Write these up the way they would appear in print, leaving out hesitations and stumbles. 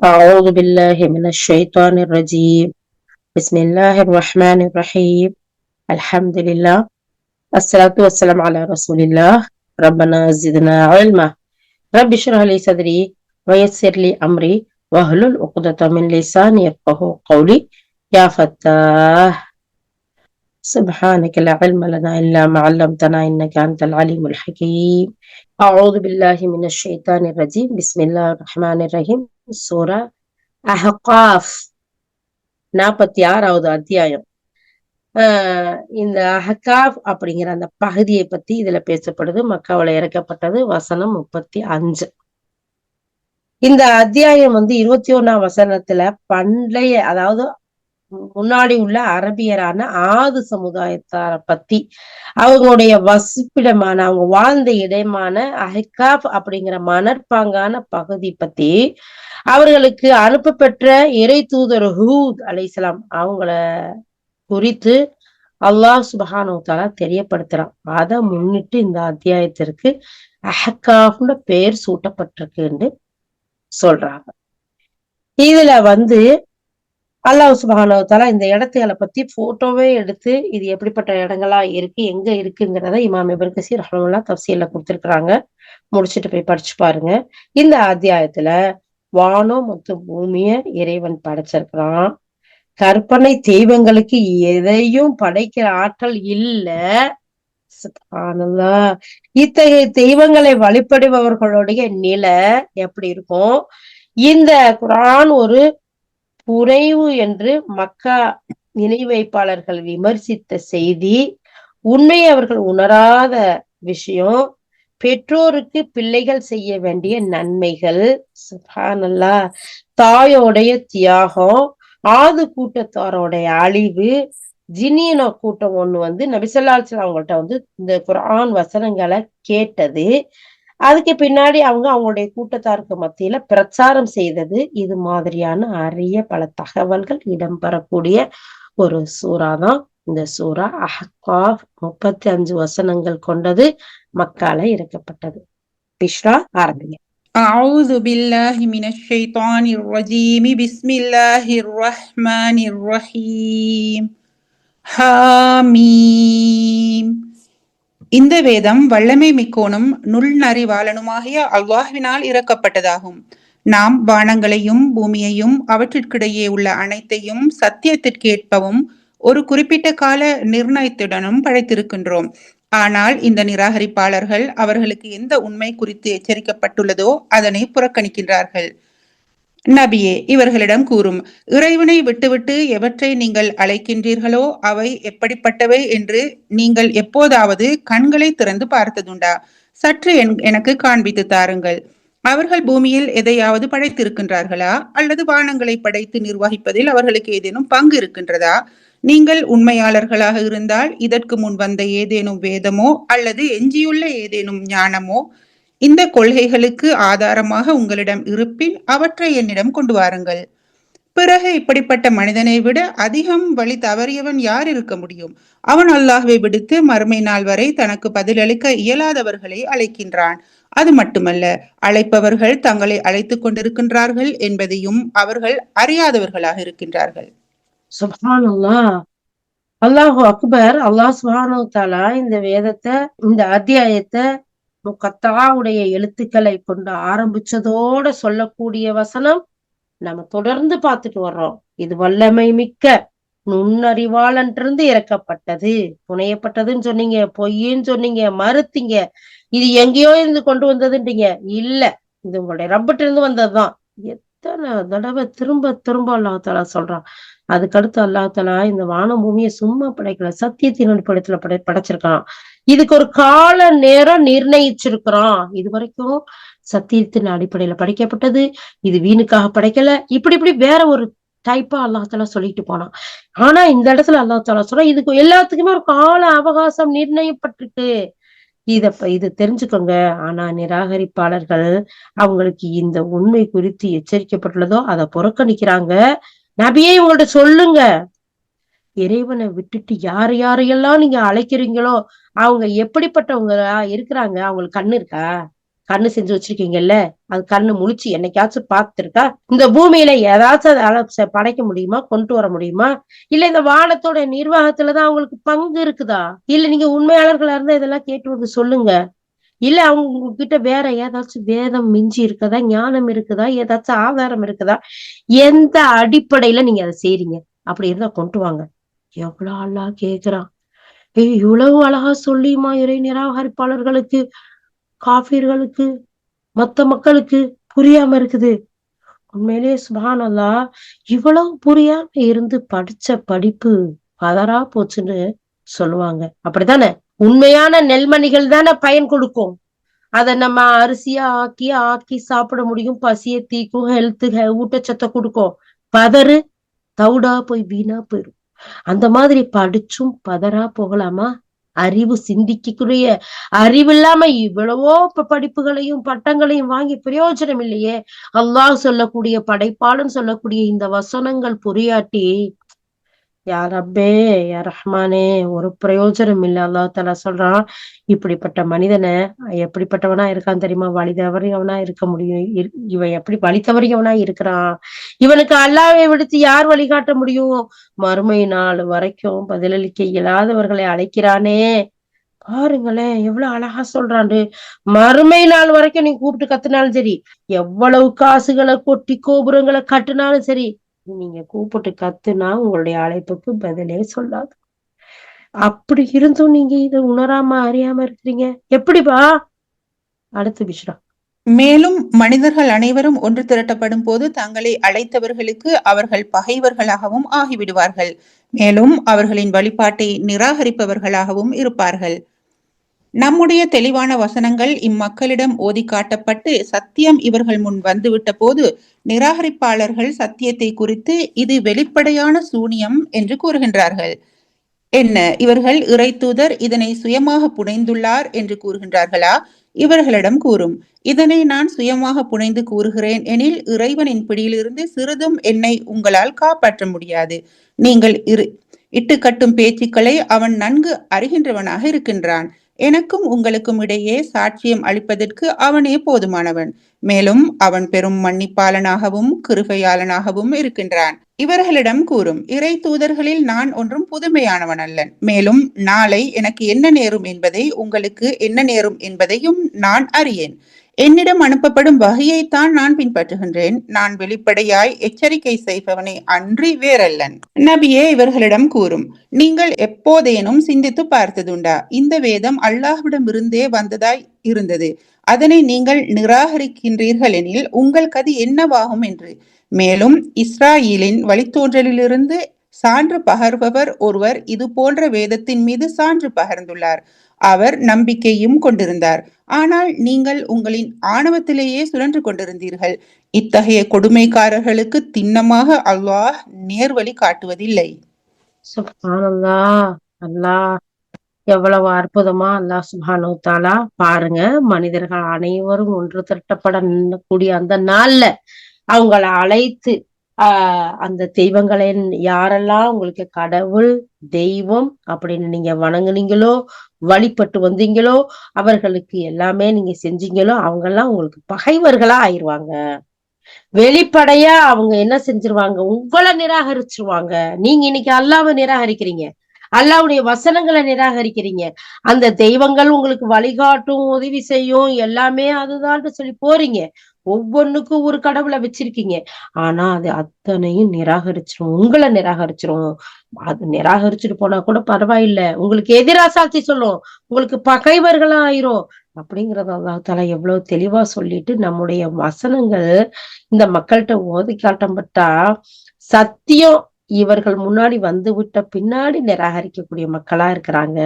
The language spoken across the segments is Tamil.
أعوذ بالله من الشيطان الرجيم. بسم الله الرحمن الرحيم. الحمد لله. الصلاة والسلام على رسول الله. ربنا زدنا علما. رب اشرح لي صدري ويسر لي أمري واحلل عقدة من لساني يفقهوا قولي. يا فتاح سبحانك لا علم لنا إلا ما علمتنا إنك أنت العليم الحكيم. أعوذ بالله من الشيطان الرجيم. بسم الله الرحمن الرحيم. سورة அஹ்காஃப் 46வது அத்தியாயம். இந்த அஹ்காஃப் அப்படிங்கிற அந்த பகுதியை பத்தி இதுல பேசப்படுது. மக்காவுல இறக்கப்பட்டது. வசனம் 35. இந்த அத்தியாயம் 21ஆம் வசனத்துல பண்டைய, அதாவது முன்னாடி உள்ள அரபியரான ஆது சமுதாயத்தார பத்தி, அவங்களுடைய வசிப்பிடமான, அவங்க வாழ்ந்த இடமான அஹ்காஃப் அப்படிங்கிற மணற்பாங்கான பகுதி பத்தி, அவர்களுக்கு அனுப்பப்பெற்ற இறை தூதர் ஹூத் அலைஹிஸ்ஸலாம் அவங்கள குறித்து அல்லாஹ் சுப்ஹானஹு வ தஆலா தெரியப்படுத்துறான். அதை முன்னிட்டு இந்த அத்தியாயத்திற்கு அஹ்காஃப்னு பெயர் சூட்டப்பட்டிருக்குன்னு சொல்றாங்க. இதுல அல்லாஹ் சுப்ஹானஹு வ தஆலா இந்த இடத்துகளை பத்தி போட்டோவே எடுத்து இது எப்படிப்பட்ட இடங்களா இருக்கு, எங்க இருக்குங்கிறத இமாம் இப்னு கஸீர் ரஹ்மத்துல்லாஹி தஃசீர்ல கொடுத்திருக்கிறாங்க. முடிச்சுட்டு போய் படிச்சு பாருங்க. இந்த அத்தியாயத்துல வானம் மற்றும் பூமிய இறைவன் படைச்சிருக்கிறான். கற்பனை தெய்வங்களுக்கு எதையும் படைக்கிற ஆற்றல் இல்ல. சுப்ஹானல்லாஹ். இத்தகைய தெய்வங்களை வழிபடுபவர்களுடைய நிலை எப்படி இருக்கும்? இந்த குர்ஆன் ஒரு புனைவு என்று மக்கா இணை வைப்பாளர்கள் விமர்சித்த செய்தி, உண்மையை அவர்கள் உணராத விஷயம், பெற்றோருக்கு பிள்ளைகள் செய்ய வேண்டிய நன்மைகள், சுப்ஹானல்லாஹ், தாயோடைய தியாகம், ஆது கூட்டத்தாரோடைய அழிவு, ஜின்னியன கூட்டம் ஒண்ணு நபி ஸல்லல்லாஹு அலைஹி வஸல்லம் அவங்கள்ட்ட இந்த குர்ஆன் வசனங்களை கேட்டது. அதுக்கு பின்னாடி அவங்களுடைய கூட்டத்தாருக்கு மத்தியில பிரச்சாரம் செய்தது. இது மாதிரியான அரிய பல தகவல்கள் இடம்பெறக்கூடிய ஒரு சூறா தான் இந்த சூறா அஹ்காஃப். 35 வசனங்கள் கொண்டது. மக்கால இறக்கப்பட்டது. பிஷ்ரா ஆரம்பிங்க. أعوذ بالله من الشيطان الرجيم بسم الله الرحمن الرحيم ஹாமீம். இந்த வேதம் வல்லமை மிக்கோனும் நுண்ணறிவாளனுமாகிய அல்லாஹ்வினால் இறக்கப்பட்டதாகும். நாம் வானங்களையும் பூமியையும் அவற்றிற்கிடையே உள்ள அனைத்தையும் சத்தியத்திற்கேற்பவும் ஒரு குறிப்பிட்ட கால நிர்ணயத்துடனும் படைத்திருக்கின்றோம். ஆனால் இந்த நிராகரிப்பாளர்கள் அவர்களுக்கு எந்த உண்மை குறித்து எச்சரிக்கப்பட்டுள்ளதோ அதனை புறக்கணிக்கின்றார்கள். நபியே, இவர்களிடம் கூறும், இறைவனை விட்டுவிட்டு எவற்றை நீங்கள் அழைக்கின்றீர்களோ அவை எப்படிப்பட்டவை என்று நீங்கள் எப்போதாவது கண்களை திறந்து பார்த்ததுண்டா? சற்று எனக்கு காண்பித்து தாருங்கள். அவர்கள் பூமியில் எதையாவது படைத்திருக்கின்றார்களா? அல்லது வானங்களை படைத்து நிர்வகிப்பதில் அவர்களுக்கு ஏதேனும் பங்கு இருக்கின்றதா? நீங்கள் உண்மையாளர்களாக இருந்தால் இதற்கு முன் வந்த ஏதேனும் வேதமோ அல்லது எஞ்சியுள்ள ஏதேனும் ஞானமோ இந்த கொள்கைகளுக்கு ஆதாரமாக உங்களிடம் இருப்பின் அவற்றை என்னிடம் கொண்டு வாருங்கள். பிறகு இப்படிப்பட்ட மனிதனை விட அதிகம் வழி தவறியவன் யார் இருக்க முடியும்? அவன் அல்லாஹ்வை விடுத்து மறுமை நாள் வரை தனக்கு பதிலளிக்க இயலாதவர்களை அழைக்கின்றான். அது மட்டுமல்ல, அழைப்பவர்கள் தங்களை அழைத்துக் கொண்டிருக்கின்றார்கள் என்பதையும் அவர்கள் அறியாதவர்களாக இருக்கின்றார்கள். சுப்ஹானல்லாஹ். அல்லாஹு அக்பர். அல்லாஹ் சுப்ஹானஹு வ தஆலா இந்த வேதத்தை, இந்த அத்தியாயத்தை முகத்தாவுடைய எழுத்துக்களை கொண்டு ஆரம்பிச்சதோட சொல்லக்கூடிய வசனம் நம்ம தொடர்ந்து பார்த்துட்டு வர்றோம். இது வல்லமை மிக்க நுண்ணறிவாளன்றிருந்து இறக்கப்பட்டது. புனையப்பட்டதுன்னு சொன்னீங்க, பொய்ன்னு சொன்னீங்க, மறுத்தீங்க. இது எங்கேயோ இருந்து கொண்டு வந்ததுன்றீங்க. இல்ல, இது உங்களுடைய ரப்பிட்ட இருந்து வந்ததுதான். எத்தனை தடவை திரும்ப திரும்ப அல்லாஹ் தஆலா சொல்றான். அதுக்கடுத்து அல்லாஹ் தஆலா இந்த வானம் பூமியை சும்மா படைக்கல, சத்தியத்தின் அடிப்படையில படைச்சிருக்கான். இதுக்கு ஒரு கால நேரம் நிர்ணயிச்சிருக்கிறான். இது வரைக்கும் சத்தியத்தின் அடிப்படையில படைக்கப்பட்டது, இது வீணுக்காக படைக்கல. இப்படி இப்படி வேற ஒரு டைப்பா அல்லாஹ் தஆலா சொல்லிட்டு போனான். ஆனா இந்த இடத்துல அல்லாஹ் தஆலா சொல்றான், இதுக்கு எல்லாத்துக்குமே ஒரு கால அவகாசம் நிர்ணயிப்பட்டிருக்கு. இது தெரிஞ்சுக்கோங்க. ஆனா நிராகரிப்பாளர்கள் அவங்களுக்கு இந்த உண்மை குறித்து எச்சரிக்கப்பட்டுள்ளதோ அதை புறக்கணிக்கிறாங்க. நபியே, இவங்கள்ட்ட சொல்லுங்க, இறைவனை விட்டுட்டு யார் யாரையெல்லாம் நீங்க அழைக்கிறீங்களோ அவங்க எப்படிப்பட்டவங்களா இருக்கிறாங்க? அவங்களுக்கு கண்ணு இருக்கா? கண்ணு செஞ்சு வச்சிருக்கீங்கல்ல, அது கண்ணு முழிச்சு என்னைக்காச்சும் பார்த்திருக்கா? இந்த பூமியில ஏதாச்சும் அதை படைக்க முடியுமா? கொண்டு வர முடியுமா? இல்ல இந்த வானத்தோட நிர்வாகத்துலதான் அவங்களுக்கு பங்கு இருக்குதா? இல்ல நீங்க உண்மையாளர்களா இருந்தா இதெல்லாம் கேட்டு வந்து சொல்லுங்க. இல்ல அவங்க உங்ககிட்ட வேற ஏதாச்சும் வேதம் மிஞ்சி இருக்குதா, ஞானம் இருக்குதா, ஏதாச்சும் ஆதாரம் இருக்குதா, எந்த அடிப்படையில நீங்க அதை செய்றீங்க? அப்படி இருந்தா கொண்டு வாங்க. எவ்வளவு அழகா கேக்குறான். இவ்வளவு அழகா சொல்லியுமா இறை நிராகரிப்பாளர்களுக்கு, காபீர்களுக்கு, மத்த மக்களுக்கு புரியாம இருக்குது. உண்மையிலேயே சுப்ஹான் அல்லாஹ், இவ்வளவு புரியாம இருந்து படிச்ச படிப்பு பதறா போச்சுன்னு சொல்லுவாங்க. அப்படித்தானே? உண்மையான நெல்மணிகள் தானே பயன் கொடுக்கும். அத நம்ம அரிசியா ஆக்கி ஆக்கி சாப்பிட முடியும். பசிய தீக்கும், ஊட்டச்சத்தை கொடுக்கும். பதறு தவிடா போய் வீணா போயிரும். அந்த மாதிரி படிச்சும் பதறா போகலாமா? அறிவு சிந்திக்கக்கூடிய அறிவு இல்லாம இவ்வளவோ படிப்புகளையும் பட்டங்களையும் வாங்கி பிரயோஜனம் இல்லையே. அல்லாஹ் சொல்லக்கூடிய படைப்பாளன் சொல்லக்கூடிய இந்த வசனங்கள் புரியாட்டி, யா ரப்பே, யா ரஹ்மானே, ஒரு பிரயோஜனம் இல்ல. அல்லாஹ் தஆலா சொல்றான், இப்படிப்பட்ட மனிதனை எப்படிப்பட்டவனா இருக்கான் தெரியுமா? வழி தவறியவனா இருக்க முடியும். இவன் எப்படி வழி தவறியவனா இருக்கிறான்? இவனுக்கு அல்லாஹ்வை விடுத்து யார் வழிகாட்ட முடியும்? மறுமை நாள் வரைக்கும் பதிலளிக்க இயலாதவர்களை அழைக்கிறானே. பாருங்களேன் எவ்வளவு அழகா சொல்றான்னு. மறுமை நாள் வரைக்கும் நீ கூப்பிட்டு கத்துனாலும் சரி, எவ்வளவு காசுகளை கொட்டி கோபுரங்களை கட்டுனாலும் சரி, நீங்க கூப்பிட்டு கத்துனா உங்களுடைய அழைப்புக்கு பதிலே சொல்லாது. அப்படி இருந்தும் நீங்க இதை உணராம அறியாம இருக்கிறீங்க. எப்படிப்பா? அடுத்த பிஷ்ரா. மேலும் மனிதர்கள் அனைவரும் ஒன்று திரட்டப்படும் போது தங்களை அழைத்தவர்களுக்கு அவர்கள் பகைவர்களாகவும் ஆகிவிடுவார்கள். மேலும் அவர்களின் வழிபாட்டை நிராகரிப்பவர்களாகவும் இருப்பார்கள். நம்முடைய தெளிவான வசனங்கள் இம்மக்களிடம் ஓதி காட்டப்பட்டு சத்தியம் இவர்கள் முன் வந்துவிட்ட போது நிராகரிப்பாளர்கள் சத்தியத்தை குறித்து இது வெளிப்படையான சூனியம் என்று கூறுகின்றார்கள். என்ன, இவர்கள் இறை தூதர் இதனை சுயமாக புனைந்துள்ளார் என்று கூறுகின்றார்களா? இவர்களிடம் கூறும், இதனை நான் சுயமாக புனைந்து கூறுகிறேன் எனில் இறைவனின் பிடியிலிருந்து சிறிதும் என்னை உங்களால் காப்பாற்ற முடியாது. நீங்கள் இட்டு கட்டும் பேச்சுக்களை அவன் நன்கு அறிகின்றவனாக இருக்கின்றான். எனக்கும் உங்களுக்கும் இடையே சாட்சியம் அளிப்பதற்கு அவனே போதுமானவன். மேலும் அவன் பெரும் மன்னிப்பாளனாகவும் கிருபையாளனாகவும் இருக்கின்றான். இவர்களிடம் கூறும், இறை தூதர்களில் நான் ஒன்றும் புதுமையானவன் அல்லன். மேலும் நாளை எனக்கு என்ன நேரும் என்பதை உங்களுக்கு என்ன நேரும் என்பதையும் நான் அறியேன். என்னிடம் அனுப்பப்படும் வகையைத்தான் நான் பின்பற்றுகின்றேன். நான் வெளிப்படையாய் எச்சரிக்கை செய்பவனே அன்றி வேறல்லன். நபியே இவர்களிடம் கூறும், நீங்கள் எப்போதேனும் சிந்தித்து பார்த்ததுண்டா? இந்த வேதம் அல்லாஹ்விடம் இருந்தே வந்ததாய் இருந்தது. அதனை நீங்கள் நிராகரிக்கின்றீர்கள் எனில் உங்கள் கதி என்னவாகும் என்று. மேலும் இஸ்ராயீலின் வழித்தோன்றலிலிருந்து சான்று பகர்பவர் ஒருவர் இது போன்ற வேதத்தின் மீது சான்று பகர்ந்துள்ளார். அவர் நம்பிக்கையும் கொண்டிருந்தார். ஆனால் நீங்கள் உங்களின் ஆணவத்திலேயே சுழன்று கொண்டிருந்தீர்கள். இத்தகைய கொடுமைக்காரர்களுக்கு திண்ணமாக அல்லாஹ் நேர்வழி காட்டுவதில்லை. சுப்ஹானல்லாஹ். அல்லாஹ் எவ்வளவு அற்புதமா அல்லாஹ் சுப்ஹானஹு தஆலா பாருங்க. மனிதர்கள் அனைவரும் ஒன்று திரட்டப்படக்கூடிய அந்த நாள்ல அவங்கள அழைத்து அந்த தெய்வங்களை யாரெல்லாம் உங்களுக்கு கடவுள் தெய்வம் அப்படின்னு நீங்க வணங்குனீங்களோ, வழிபட்டு வந்தீங்களோ, அவர்களுக்கு எல்லாமே நீங்க செஞ்சீங்களோ, அவங்க எல்லாம் உங்களுக்கு பகைவர்களா ஆயிருவாங்க. வெளிப்படையா அவங்க என்ன செஞ்சிருவாங்க? உங்களை நிராகரிச்சிருவாங்க. நீங்க இன்னைக்கு அல்லாஹ்வை நிராகரிக்கிறீங்க, அல்லாஹ்வுடைய வசனங்களை நிராகரிக்கிறீங்க. அந்த தெய்வங்கள் உங்களுக்கு வழிகாட்டும், உதவி செய்யும், எல்லாமே அதுதான் சொல்லி போறீங்க. ஒவ்வொன்னுக்கும் ஒரு கடவுளை வச்சிருக்கீங்க. ஆனா அது அத்தனையும் நிராகரிச்சிரும், உங்களை நிராகரிச்சிரும். அது நிராகரிச்சுட்டு போனா கூட பரவாயில்ல, உங்களுக்கு எதிரா சாட்சி சொல்லும், உங்களுக்கு பகைவர்களா ஆயிரும். அப்படிங்கறத அல்லாஹ் தஆலா எவ்வளவு தெளிவா சொல்லிட்டு நம்முடைய வசனங்கள் இந்த மக்கள்கிட்ட ஓதி காட்டப்பட்டா சத்தியம் இவர்கள் முன்னாடி வந்து விட்ட பின்னாடி நிராகரிக்கக்கூடிய மக்களா இருக்கிறாங்க.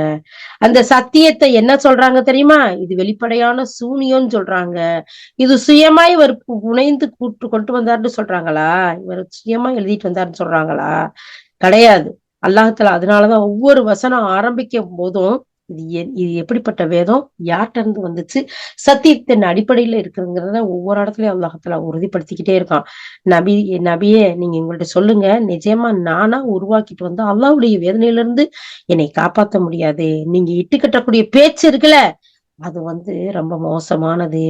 அந்த சத்தியத்தை என்ன சொல்றாங்க தெரியுமா? இது வெளிப்படையான சூனியம்னு சொல்றாங்க. இது சுயமா இவர் புனைந்து கொண்டு வந்தாருன்னு சொல்றாங்களா? இவர் சுயமா எழுதிட்டு வந்தாருன்னு சொல்றாங்களா? கிடையாது. அல்லாஹ் தஆலா அதனாலதான் ஒவ்வொரு வசனம் ஆரம்பிக்கும் போதும் இது எப்படிப்பட்ட வேதம், யார்கிட்ட இருந்து வந்துச்சு, சத்தியத்தின் அடிப்படையில இருக்குங்கிறத ஒவ்வொரு இடத்துலயும் அல்லாஹ் தஆலா உறுதிப்படுத்திக்கிட்டே இருக்கான். நபியே நீங்க எங்கள்ட்ட சொல்லுங்க, நிஜமா நானா உருவாக்கிட்டு வந்து அல்லாஹ்வுடைய வேதனையில இருந்து என்னை காப்பாத்த முடியாது. நீங்க இட்டு கட்டக்கூடிய பேச்சு இருக்குல்ல, அது ரொம்ப மோசமானது.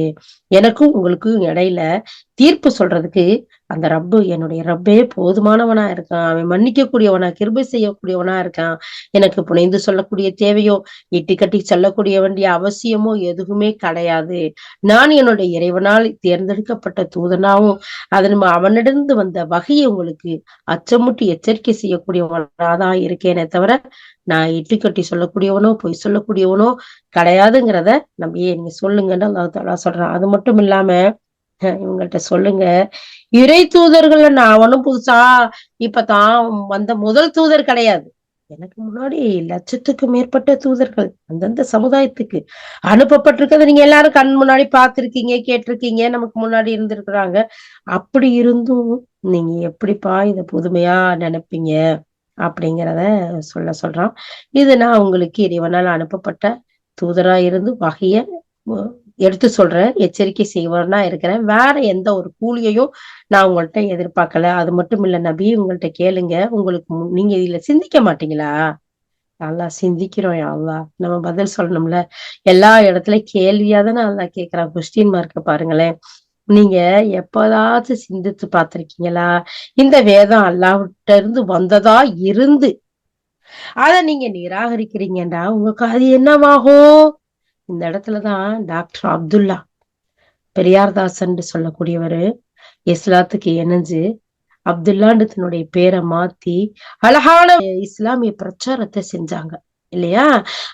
எனக்கும் உங்களுக்கும் இடையில தீர்ப்பு சொல்றதுக்கு அந்த ரப்பு, என்னுடைய ரப்பே போதுமானவனா இருக்கான். அவன் மன்னிக்க கூடியவனா, கிருபை செய்யக்கூடியவனா இருக்கான். எனக்கு புனைந்து சொல்லக்கூடிய தேவையோ, இட்டுக்கட்டி சொல்லக்கூடிய வேண்டிய அவசியமோ எதுவுமே கிடையாது. நான் என்னுடைய இறைவனால் தேர்ந்தெடுக்கப்பட்ட தூதனாவும், அவனிடந்து வந்த வகையை உங்களுக்கு அச்சமுட்டி எச்சரிக்கை செய்யக்கூடியவனாதான் இருக்கேனே தவிர, நான் இட்டுக்கட்டி சொல்லக்கூடியவனோ, பொய் சொல்லக்கூடியவனோ கிடையாதுங்கிறத நம்பியே நீங்க சொல்லுங்கன்னு அல்லாஹ் தஆலா சொல்றான். அது மட்டும் இல்லாம இவங்கள்ட்ட சொல்லுங்க, இறை தூதர்கள்ல நான் ஒண்ணும் புதுசா இப்பதான் வந்த முதல் தூதர் கிடையாது. எனக்கு முன்னாடி லட்சத்துக்கு மேற்பட்ட தூதர்கள் அந்தந்த சமுதாயத்துக்கு அனுப்பப்பட்டிருக்கிறத நீங்க எல்லாரும் கண் முன்னாடி பார்த்திருக்கீங்க, கேட்டிருக்கீங்க, நமக்கு முன்னாடி இருந்திருக்கிறாங்க. அப்படி இருந்தும் நீங்க எப்படிப்பா இத புதுமையா நினைப்பீங்க அப்படிங்கிறத சொல்றான். இது நான் உங்களுக்கு இறைவனால் அனுப்பப்பட்ட தூதரா இருந்து வகைய எடுத்து சொல்றேன், எச்சரிக்கை செய்வனா இருக்கிறேன். வேற எந்த ஒரு கூலியையும் நான் உங்கள்ட்ட எதிர்பார்க்கல. அது மட்டும் இல்ல நபி, உங்கள்ட்ட கேளுங்க, உங்களுக்கு நீங்க இதுல சிந்திக்க மாட்டீங்களா? நல்லா சிந்திக்கிறோம் யா அல்லாஹ். நம்ம பதில் சொல்லணும்ல. எல்லா இடத்துலயும் கேள்வியா தானே அல்லாஹ் கேக்குறான். கொஸ்டின் மார்க்க பாருங்களேன். நீங்க எப்போதாச்சும் சிந்தித்து பார்த்திருக்கீங்களா? இந்த வேதம் அல்லாஹ்விட்ட இருந்து வந்ததா இருந்து அத நீங்க நிராகரிக்கிறீங்கடா, உங்களுக்கு அது என்னவாகும்? இந்த இடத்துலதான் டாக்டர் அப்துல்லா பெரியார்தாசன் சொல்லக்கூடியவரு இஸ்லாத்துக்கு இணைஞ்சு அப்துல்லான்னு தன்னுடைய பேரை மாத்தி அழகான இஸ்லாமிய பிரச்சாரத்தை செஞ்சாங்க இல்லையா?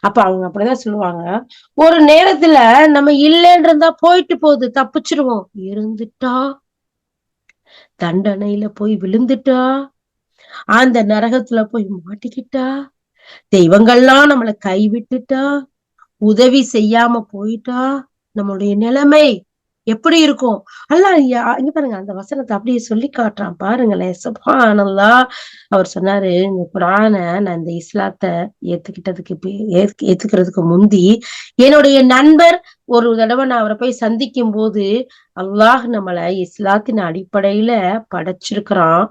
அப்ப அவங்க அப்படிதான் சொல்லுவாங்க, ஒரு நேரத்துல நம்ம இல்லைன்னு இருந்தா போயிட்டு போகுது, தப்பிச்சிருவோம். இருந்துட்டா தண்டனையில போய் விழுந்துட்டா, அந்த நரகத்துல போய் மாட்டிக்கிட்டா, தெய்வங்கள்லாம் நம்மளை கைவிட்டுட்டா, உதவி செய்யாம போயிட்டா, நம்மளுடைய நிலைமை எப்படி இருக்கும்? அல்லாஹ் இங்க பாருங்க, அந்த வசனத்தை அப்படியே சொல்லி காட்டுறான் பாருங்களேன். சுப்ஹானல்லாஹ். அவர் சொன்னாரு, இந்த குர்ஆன நான் இந்த இஸ்லாத்தை ஏத்துக்கிறதுக்கு முந்தி என்னுடைய நண்பர் ஒரு தடவை நான் அவரை போய் சந்திக்கும் போது, அல்லாஹ் நம்மளை இஸ்லாத்தின் அடிப்படையில படைச்சிருக்கிறான்.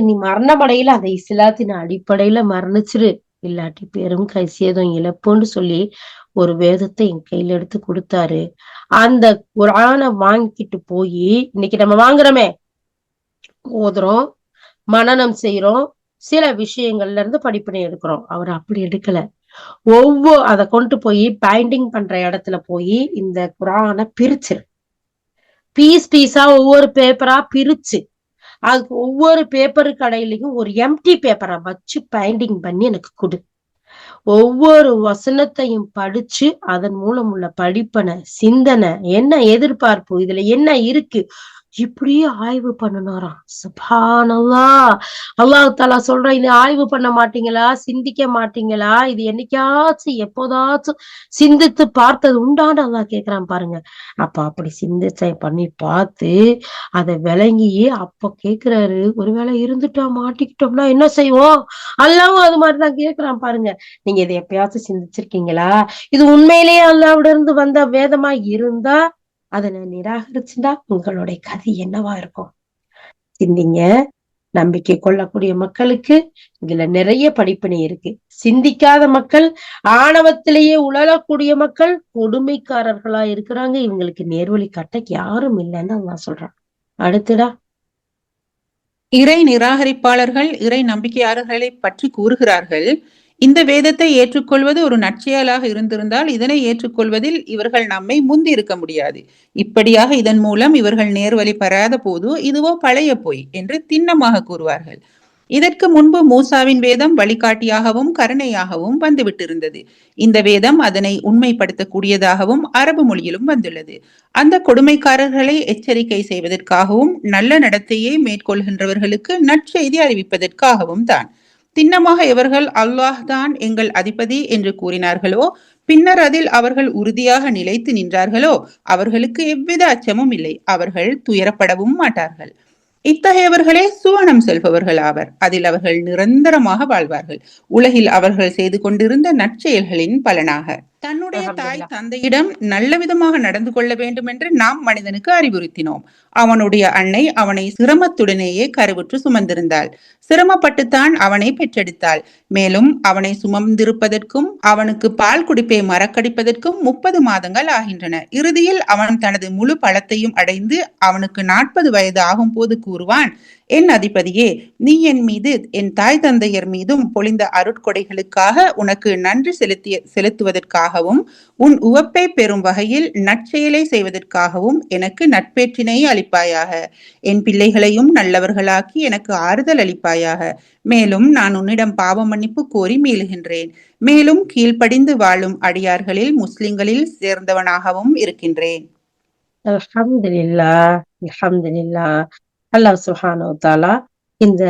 நீ மரணமடையில அந்த இஸ்லாத்தின் அடிப்படையில மரணிச்சிரு, இல்லாட்டி பெரும் கைசேதம் இழப்புன்னு சொல்லி ஒரு வேதத்தை என் கையில எடுத்து கொடுத்தாரு. அந்த குர்ஆனை வாங்கிட்டு போய் இன்னைக்கு நம்ம வாங்குறோமே, ஓதுறோம், மனனம் செய்யறோம், சில விஷயங்கள்ல இருந்து படிப்பினை எடுக்கிறோம். அவர் அப்படி எடுக்கல. அதை கொண்டு போய் பைண்டிங் பண்ற இடத்துல போய் இந்த குர்ஆனை பிரிச்சிரு, பீஸா ஒவ்வொரு பேப்பரா பிரிச்சு, அதுக்கு ஒவ்வொரு பேப்பரு கடையிலையும் ஒரு எம்டி பேப்பரை வச்சு பைண்டிங் பண்ணி எனக்கு கொடு. ஒவ்வொரு வசனத்தையும் படிச்சு அதன் மூலம் உள்ள படிப்பனை, சிந்தனை, என்ன எதிர்பார்ப்பு, இதுல என்ன இருக்கு, இப்படியே ஆய்வு பண்ணனாராம். சுப்ஹானல்லாஹ். அல்லாஹ் தஆலா சொல்றான், இது ஆய்வு பண்ண மாட்டீங்களா? சிந்திக்க மாட்டீங்களா? இது என்னைக்காச்சும் எப்போதாச்சும் சிந்தித்து பார்த்தது உண்டான்னு அல்லாஹ் கேக்குறான் பாருங்க. அப்ப அப்படி சிந்திச்சை பண்ணி பார்த்து அதை விளங்கியே அப்ப கேக்குறாரு, ஒருவேளை இருந்துட்டா மாட்டிக்கிட்டோம்னா என்ன செய்வோம்? அல்லாவும் அது மாதிரிதான் கேக்குறான் பாருங்க. நீங்க இதை எப்பயாச்சும் சிந்திச்சிருக்கீங்களா? இது உண்மையிலேயே அல்லாஹ்விட இருந்து வந்த வேதமா இருந்தா அதை நிராகரிச்சுட்டா உங்களுடைய கதி என்னவா இருக்கும்? சிந்திங்க. நம்பிக்கை கொள்ளக்கூடிய மக்களுக்கு இதுல நிறைய படிப்பினை இருக்கு. சிந்திக்காத மக்கள், ஆணவத்திலேயே உழலக்கூடிய மக்கள் கொடுமைக்காரர்களா இருக்கிறாங்க. இவங்களுக்கு நேர்வழி காட்ட யாரும் இல்லைன்னு நான் சொல்றான். அடுத்துடா, இறை நிராகரிப்பாளர்கள் இறை நம்பிக்கையாளர்களை பற்றி கூறுகிறார்கள், இந்த வேதத்தை ஏற்றுக்கொள்வது ஒரு நற்செயலாக இருந்திருந்தால் இதனை ஏற்றுக்கொள்வதில் இவர்கள் நம்மை முந்தி இருக்க முடியாது. இப்படியாக இதன் மூலம் இவர்கள் நேர்வழி பெறாத போது இதுவோ பழைய பொய் என்று திண்ணமாக கூறுவார்கள். இதற்கு முன்பு மூசாவின் வேதம் வழிகாட்டியாகவும் கருணையாகவும் வந்துவிட்டிருந்தது. இந்த வேதம் அதனை உண்மைப்படுத்தக்கூடியதாகவும் அரபு மொழியிலும் வந்துள்ளது. அந்த கொடுமைக்காரர்களை எச்சரிக்கை செய்வதற்காகவும் நல்ல நடத்தையை மேற்கொள்கின்றவர்களுக்கு நற்செய்தி அறிவிப்பதற்காகவும் தான். திண்ணமாக இவர்கள் அல்லாஹ் தான் எங்கள் அதிபதி என்று கூறினார்களோ, பின்னர் அதில் அவர்கள் உறுதியாக நிலைத்து நின்றார்களோ, அவர்களுக்கு எவ்வித அச்சமும் இல்லை, அவர்கள் துயரப்படவும் மாட்டார்கள். இத்தகையவர்களே சுவனம் செல்பவர்கள் ஆவர். அதில் அவர்கள் நிரந்தரமாக வாழ்வார்கள், உலகில் அவர்கள் செய்து கொண்டிருந்த நற்செயல்களின் பலனாக. தன்னுடைய தாய் அல்ஹம்துலில்லாஹ். தந்தையிடம் நல்ல விதமாக நடந்து கொள்ள வேண்டும் என்று நாம் மனிதனுக்கு அறிவுறுத்தினோம். அவனுடைய அன்னை அவனை சிரமத்துடனேயே கருவுற்று சுமந்திருந்தாள். சிரமப்பட்டுத்தான் அவனை பெற்றெடுத்தாள். மேலும் அவனை சுமந்திருப்பதற்கும் அவனுக்கு பால் குடிப்பை மறக்கடிப்பதற்கும் 30 மாதங்கள் ஆகின்றன. இறுதியில் அவன் தனது முழு பலத்தையும் அடைந்து அவனுக்கு 40 வயது ஆகும் போது கூறுவான், என் அதிபதியே, நீ என் மீது என் தாய் தந்தையர் மீதும் பொழிந்த அருட்கொடைகளுக்காக உனக்கு நன்றி செலுத்துவதற்காகவும் உன் உவப்பை பெறும் வகையில் நற்செயலை செய்வதற்காகவும் எனக்கு நட்பேற்றினை அளிப்பாயாக. என் பிள்ளைகளையும் நல்லவர்களாக்கி எனக்கு ஆறுதல் அளிப்பாயாக. மேலும் நான் உன்னிடம் பாவ மன்னிப்பு கோரி மீளுகின்றேன். மேலும் கீழ்ப்படிந்து வாழும் அடியார்களில் முஸ்லிம்களில் சேர்ந்தவனாகவும் இருக்கின்றேன். அல்ஹம்துலில்லாஹ், அல்ஹம்துலில்லாஹ். அல்லாஹ் சுப்ஹானஹு வ தஆலா இந்த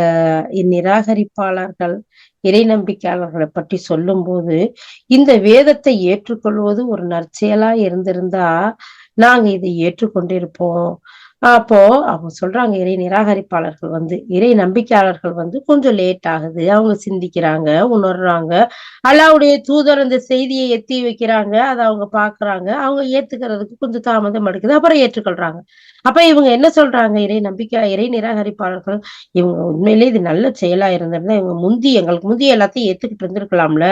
நிராகரிப்பாளர்கள், இறை நம்பிக்கையாளர்களை பற்றி சொல்லும்போது, இந்த வேதத்தை ஏற்றுக்கொள்வது ஒரு நற்செயலா இருந்திருந்தா நாங்க இதை ஏற்றுக்கொண்டிருப்போம். அப்போ அவங்க சொல்றாங்க, இறை நிராகரிப்பாளர்கள் இறை நம்பிக்கையாளர்கள் கொஞ்சம் லேட் ஆகுது, அவங்க சிந்திக்கிறாங்க, உணர்றாங்க, அல்லாஹ்வுடைய தூதர் அந்த செய்தியை எத்தி வைக்கிறாங்க, அதை அவங்க பாக்குறாங்க, அவங்க ஏத்துக்கிறதுக்கு கொஞ்சம் தாமதம் எடுக்குது, அப்புறம் ஏற்றுக்கொள்றாங்க. அப்ப இவங்க என்ன சொல்றாங்க, இறை நிராகரிப்பாளர்கள், இவங்க உண்மையிலேயே இது நல்ல செயலா இருந்திருந்தா இவங்க எங்களுக்கு முந்தி எல்லாத்தையும் ஏத்துக்கிட்டு இருந்திருக்கலாம்ல.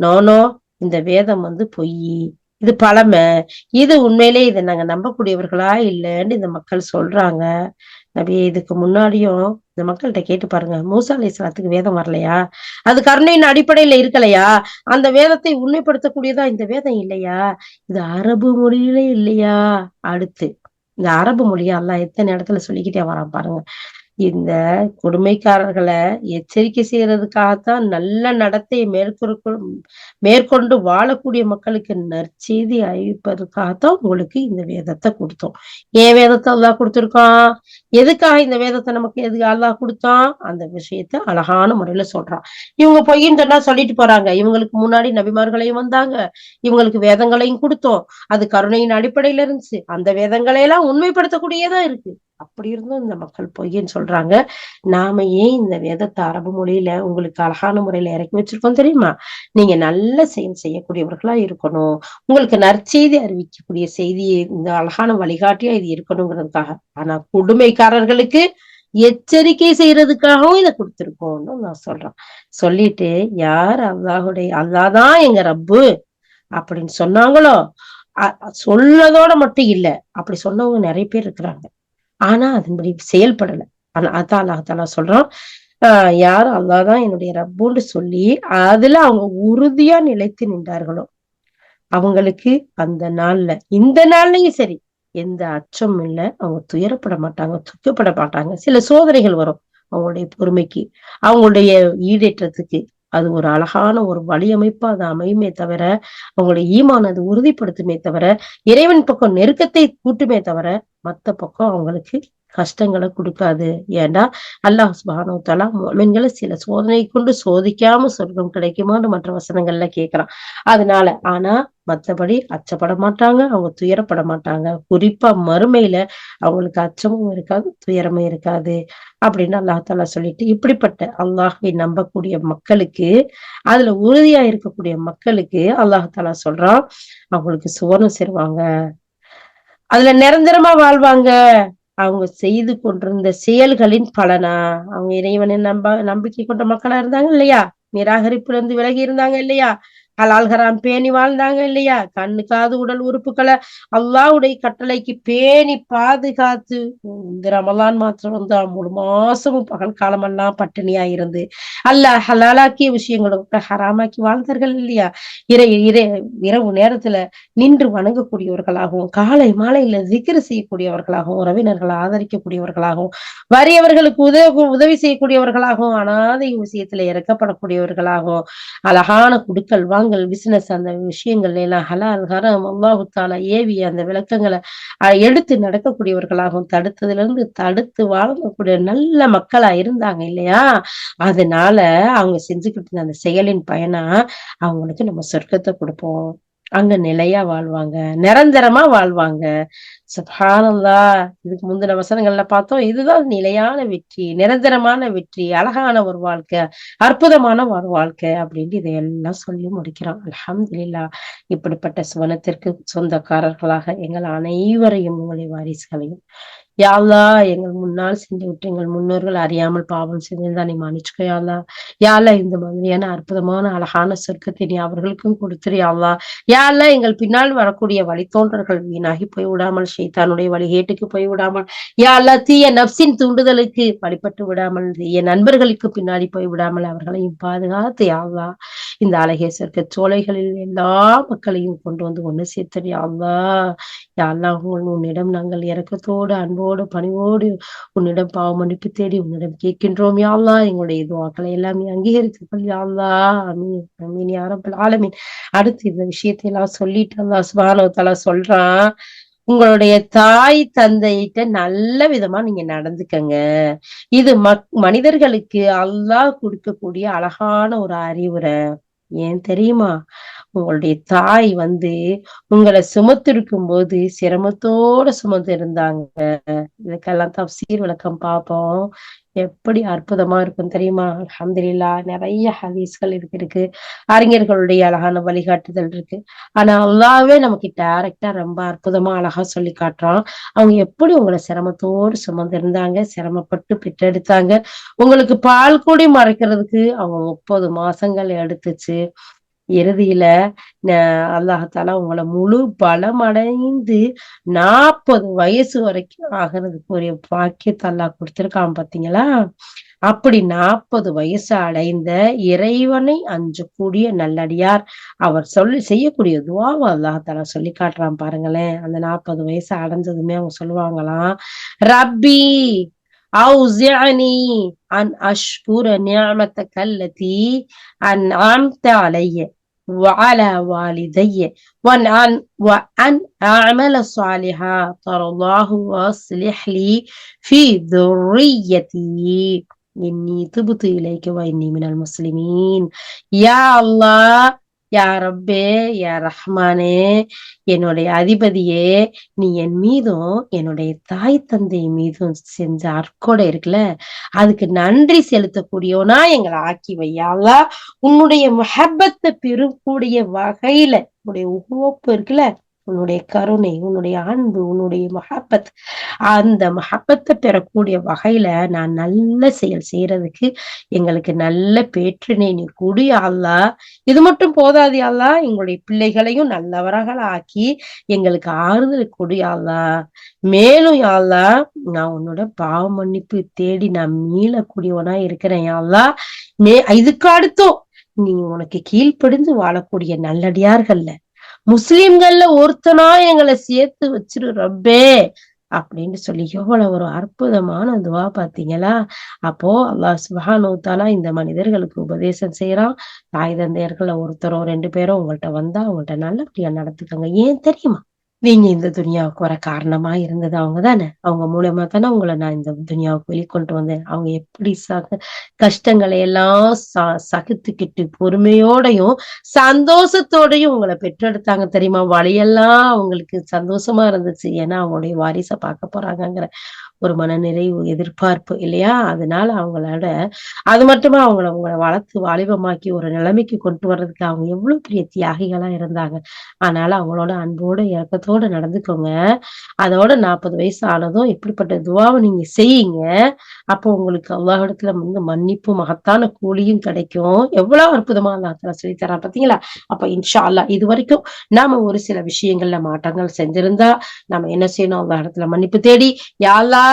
நோனோ, இந்த வேதம் பொய், இது பழமை, இது உண்மையிலே இதை நாங்க நம்பக்கூடியவர்களா இல்லைன்னு இந்த மக்கள் சொல்றாங்க. நபியே, இதுக்கு முன்னாடியும் இந்த மக்கள்கிட்ட கேட்டு பாருங்க, மூசா அலைஹிஸ்ஸலாத்துக்கு வேதம் வரலையா? அது கருணையின் அடிப்படையில இருக்கலையா? அந்த வேதத்தை உண்மைப்படுத்தக்கூடியதா இந்த வேதம் இல்லையா? இது அரபு மொழியில இல்லையா? அடுத்து இந்த அரபு மொழியை அல்லாஹ் எத்தனை இடத்துல சொல்லிக்கிட்டே வரான் பாருங்க. இந்த கொடுமைக்காரர்களை எச்சரிக்கை செய்யறதுக்காகத்தான் நல்ல நடத்தையை மேற்கொண்டு வாழக்கூடிய மக்களுக்கு நற்செய்தி அறிவிப்பதற்காகத்தான் உங்களுக்கு இந்த வேதத்தை கொடுத்தோம். ஏன் வேதத்தை அல்லாஹ் கொடுத்திருக்கான்? எதுக்காக இந்த வேதத்தை நமக்கு எதுக்கு அல்லாஹ் கொடுத்தான்? அந்த விஷயத்த அழகான முறையில சொல்றான். இவங்க பொய்ன்னு சொன்னா சொல்லிட்டு போறாங்க, இவங்களுக்கு முன்னாடி நபிமார்களையும் வந்தாங்க, இவங்களுக்கு வேதங்களையும் கொடுத்தோம், அது கருணையின் அடிப்படையில இருந்துச்சு, அந்த வேதங்களை எல்லாம் உண்மைப்படுத்தக்கூடியதா இருக்கு. அப்படி இருந்தும் இந்த மக்கள் பொய்ன்னு சொல்றாங்க. நாம ஏன் இந்த வேதத்தை அரபு மொழியில உங்களுக்கு அழகான முறையில இறக்கி வச்சிருக்கோம் தெரியுமா? நீங்க நல்ல செயல் செய்யக்கூடியவர்களா இருக்கணும், உங்களுக்கு நற்செய்தி அறிவிக்கக்கூடிய செய்தியை இந்த அழகான வழிகாட்டியா இது இருக்கணுங்கிறதுக்காக. ஆனா கொடுமைக்காரர்களுக்கு எச்சரிக்கை செய்யறதுக்காகவும் இதை கொடுத்திருக்கோம்னு நான் சொல்றேன். சொல்லிட்டு யார் அல்லாதான் எங்க ரப்பு அப்படின்னு சொன்னாங்களோ, சொல்லதோட மட்டும் இல்ல, அப்படி சொன்னவங்க நிறைய பேர் இருக்கிறாங்க. ஆனா அதன்படி செயல்படல. ஆனா அதான் அல்லாஹ் தஆலா சொல்றான், யார் அல்லாஹ்தான் என்னுடைய ரப்புன்னு சொல்லி அதுல அவங்க உறுதியா நிலைத்து நின்றார்களோ, அவங்களுக்கு அந்த நாள்ல, இந்த நாள்லயும் சரி, எந்த அச்சமும் இல்ல, அவங்க துயரப்பட மாட்டாங்க, துக்கப்பட மாட்டாங்க. சில சோதனைகள் வரும் அவங்களுடைய பொறுமைக்கு, அவங்களுடைய ஈடேற்றத்துக்கு. அது ஒரு அழகான ஒரு வழியமைப்பா அது அமையுமே தவிர, அவங்களுடைய ஈமான் அது உறுதிப்படுத்துமே தவிர, இறைவன் பக்கம் நெருக்கத்தை கூட்டுமே தவிர, மத்த பக்கம் அவங்களுக்கு கஷ்டங்களை கொடுக்காது. ஏண்டா அல்லாஹ் சுப்ஹானஹு வ தஆலா முஃமின்களை சில சோதனை கொண்டு சோதிக்காம சொர்க்கம் கிடைக்குமான்னு மற்ற வசனங்கள்ல கேட்கிறான். அதனால ஆனா மத்தபடி அச்சப்பட மாட்டாங்க, அவங்க துயரப்பட மாட்டாங்க. குறிப்பா மறுமையில அவங்களுக்கு அச்சமும் இருக்காது, துயரமும் இருக்காது அப்படின்னு அல்லாஹ் தஆலா சொல்லிட்டு, இப்படிப்பட்ட அல்லாஹ்வை நம்பக்கூடிய மக்களுக்கு, அதுல உறுதியா இருக்கக்கூடிய மக்களுக்கு அல்லாஹ் தஆலா சொல்றான், அவங்களுக்கு சுவனம் சேருவாங்க, அதுல நிரந்தரமா வாழ்வாங்க. அவங்க செய்து கொண்டிருந்த செயல்களின் பலனா, அவங்க இறைவனை நம்பிக்கை கொண்ட மக்களா இருந்தாங்க இல்லையா? நிராகரிப்புல இருந்து விலகி இருந்தாங்க இல்லையா? ஹலால் ஹராம் பேணி வாழ்ந்தாங்க இல்லையா? கண்ணு காது உடல் உறுப்புகளை அல்லாஹ்வுடைய கட்டளைக்கு பேணி பாதுகாத்து, இந்த ரமலான் மாத்திரம் தான் 3 மாசமும் பகல் காலமெல்லாம் பட்டினியா இருந்து அல்லாஹ் ஹலாலாக்கிய விஷயங்களை கூட ஹராமாக்கி வாழ்ந்தார்கள் இல்லையா? இரவு நேரத்துல நின்று வணங்கக்கூடியவர்களாகவும், காலை மாலையில திக்ர் செய்யக்கூடியவர்களாகவும், உறவினர்களை ஆதரிக்கக்கூடியவர்களாகவும், வறியவர்களுக்கு உதவி செய்யக்கூடியவர்களாகவும், அனாதை விஷயத்துல இறக்கப்படக்கூடியவர்களாகவும், அழகான குடுக்கல் வாங்கல் பிசினஸ் அந்த விஷயங்கள் எல்லாம் ஹலால் ஹராம் அல்லாஹு தஆலா ஏவிய அந்த விளக்கங்களை எடுத்து நடக்கக்கூடியவர்களாகவும், தடுத்ததுல இருந்து தடுத்து வாழக்கூடிய நல்ல மக்களா இருந்தாங்க இல்லையா? அதனால அவங்க செஞ்சுக்கிட்டு இருந்த அந்த செயலின் பயனா அவங்களுக்கு நம்ம சொர்க்கத்தை கொடுப்போம். அங்க நிலையா வாழ்வாங்க, நிரந்தரமா வாழ்வாங்க. சுப்ஹானல்லாஹ். இதுக்கு முந்தின வசனங்கள்ல பார்த்தோம். இதுதான் நிலையான வெற்றி, நிரந்தரமான வெற்றி, அழகான ஒரு வாழ்க்கை, அற்புதமான ஒரு வாழ்க்கை அப்படின்ட்டு இதையெல்லாம் சொல்லி முடிக்கிறான். அல்ஹம்துலில்லாஹ். இப்படிப்பட்ட சுவனத்திற்கு சொந்தக்காரர்களாக எங்கள் அனைவரையும், உங்களுடைய வாரிசுகளையும் யா அல்லாஹ், எங்கள் முன்னால் சென்று விட்டு எங்கள் முன்னோர்கள் அறியாமல் பாவம் செஞ்சிருந்தா நீ மன்னிச்சுக்கோ யா அல்லாஹ். யா அல்லாஹ், இந்த மாதிரியான அற்புதமான அழகான சொர்க்கத்தை நீ அவர்களுக்கும் கொடுத்துரு யா அல்லாஹ். யா அல்லாஹ், எங்கள் பின்னால் வரக்கூடிய வழித்தோன்றல்கள் வீணாகி போய் விடாமல், ஷைத்தானுடைய வழிகேட்டுக்கு போய் விடாமல், யா அல்லாஹ், தீய நப்சின் தூண்டுதலுக்கு வழிபட்டு விடாமல், தீய நண்பர்களுக்கு பின்னாடி போய் விடாமல் அவர்களையும் பாதுகாத்து யா அல்லாஹ், இந்த அழகிய சொர்க்க சோலைகளில் எல்லா மக்களையும் கொண்டு வந்து ஒண்ணு சேர்த்தரு யா அல்லாஹ். யா அல்லாஹ், உன்னிடம் நாங்கள் இரக்கத்தோடு, அன்போடு, பணிவோடு உன்னிடம் பாவ மன்னிப்பு தேடி உன்னிடம் கேட்கின்றோம் யா அல்லாஹ். எங்களுடைய துஆக்களை எல்லாம் நீ அங்கீகரித்துக்கொள் யா அல்லாஹ். ஆமீன் ஆமீன் யா ரப்பல் ஆலமீன். அடுத்து இந்த விஷயத்தை எல்லாம் சொல்லிட்டு அல்லாஹ் சுப்ஹானஹு வ தஆலா சொல்றான், உங்களுடைய தாய் தந்தையிட்ட நல்ல விதமா நீங்க நடந்துக்கங்க. இது மனிதர்களுக்கு அல்லாஹ் கொடுக்கக்கூடிய அழகான ஒரு அறிவுரை. ஏன் தெரியுமா? உங்களுடைய தாய் உங்களை சுமத்திருக்கும் போது சிரமத்தோட சுமந்து இருந்தாங்க. இதுக்கெல்லாம் தஃப்சீர் விளக்கம் பார்ப்போம். எப்படி அற்புதமா இருக்கும் தெரியுமா? அல்ஹம்துலில்லாஹ். நிறைய ஹதீஸ்கள் இருக்கு. அறிஞர்களுடைய அழகான வழிகாட்டுதல் இருக்கு. ஆனா அல்லாஹ்வே நமக்கு டைரக்டா ரொம்ப அற்புதமா அழகா சொல்லி காட்டுறான். அவங்க எப்படி உங்களை சிரமத்தோடு சுமந்து இருந்தாங்க, சிரமப்பட்டு பெற்றெடுத்தாங்க. உங்களுக்கு பால் கூடி மறைக்கிறதுக்கு அவங்க 30 மாசங்கள் எடுத்துச்சு. இறுதியில அல்லாஹால உங்களை முழு பலமடைந்து 40 வயசு வரைக்கும் ஆகிறதுக்கு ஒரு பாக்கியத்தை அல்லாஹ் கொடுத்திருக்கான் பாத்தீங்களா? அப்படி 40 வயசு அடைந்த இறைவனை அஞ்சக்கூடிய நல்லடியார் அவர் செய்யக்கூடிய துவாவை அல்லாஹால சொல்லி காட்டுறான் பாருங்களேன். அந்த 40 வயசு அடைஞ்சதுமே அவங்க சொல்லுவாங்களாம், ரப்பி أوزعني أن أشكر نعمتك التي أنعمت علي وعلى والدي وأن أعمل صالحا ترضاه وأصلح لي في ذريتي إني تبت إليك وإني من المسلمين. يا الله, யா ரப்பே, யா ரஹ்மானே, என்னுடைய அதிபதியே, நீ என் மீதும் என்னுடைய தாய் தந்தை மீதும் செஞ்ச அற்கொடை இருக்குல்ல, அதுக்கு நன்றி செலுத்தக்கூடியவனா எங்களை ஆக்கி வையாங்களா. உன்னுடைய மஹப்பத்தை பெறக்கூடிய வகையில உன்னுடைய உகப்பு இருக்குல்ல, உன்னுடைய கருணை, உன்னுடைய அன்பு, உன்னுடைய மஹப்பத், அந்த மஹப்பத்தை பெறக்கூடிய வகையில நான் நல்ல செயல் செய்யறதுக்கு எங்களுக்கு நல்ல பேற்றினை நீ குடி அல்லாஹ். இது மட்டும் போதாது அல்லாஹ், எங்களுடைய பிள்ளைகளையும் நல்லவராக ஆக்கி எங்களுக்கு ஆறுதல் கொடு அல்லாஹ். மேலும் அல்லாஹ், நான் உன்னோட பாவ மன்னிப்பு தேடி நான் மீளக்கூடியவனா இருக்கிறேன் அல்லாஹ். இதுக்கு அடுத்தும் நீ உனக்கு கீழ்ப்படிந்து வாழக்கூடிய நல்லடியார்கள்ல, முஸ்லிம்கள்ல ஒருத்தனா எங்களை சேர்த்து வச்சிரு ரப்பே அப்படின்னு சொல்லி எவ்வளவு ஒரு அற்புதமான துவா பாத்தீங்களா? அப்போ அல்லாஹ் சுப்ஹானஹு வ தஆலா இந்த மனிதர்களுக்கு உபதேசம் செய்யறான். தாய் தந்தையர்கள்ல ஒருத்தரோ 2 பேரோ உங்கள்ட்ட வந்தா அவங்கள்ட்ட நல்லபடியா நடந்துக்கங்க. ஏன் தெரியுமா? நீங்க இந்த துனியாவுக்கு வர காரணமா இருந்தது அவங்க தானே. அவங்க மூலமா தானே உங்களை நான் இந்த துனியாவுக்கு வெளிக்கொண்டு வந்தேன். அவங்க எப்படி கஷ்டங்களை எல்லாம் சகித்துக்கிட்டு பொறுமையோடையும் சந்தோஷத்தோடையும் உங்களை பெற்றெடுத்தாங்க தெரியுமா? வழியெல்லாம் அவங்களுக்கு சந்தோஷமா இருந்துச்சு. ஏன்னா அவங்களுடைய வாரிசை பார்க்க போறாங்கங்கிற ஒரு மனநிறைவு, எதிர்பார்ப்பு இல்லையா? அதனால அவங்களோட அது மட்டுமா உங்களை வளர்த்து வாலிபமாக்கி ஒரு நிலைமைக்கு கொண்டு வர்றதுக்கு அவங்க எவ்வளவு பெரிய தியாகிகளா இருந்தாங்க. அதனால அவங்களோட அன்போடு இறக்கத்தோட நடந்துக்கோங்க. அதோட 40 வயசு ஆனதும் இப்படிப்பட்ட துவாவை நீங்க செய்யுங்க. அப்போ உங்களுக்கு அல்லாஹ்விடத்துல மன்னிப்பு, மகத்தான கூலியும் கிடைக்கும். எவ்வளவு அற்புதமா அல்லாஹ் சொல்லி தரான் பாத்தீங்களா? அப்ப இன்ஷா அல்லாஹ் இது வரைக்கும் நாம ஒரு சில விஷயங்கள்ல மாற்றங்கள் செஞ்சிருந்தா நாம என்ன செய்யணும்? அல்லாஹ் இடத்துல மன்னிப்பு தேடி, யா அல்லாஹ்,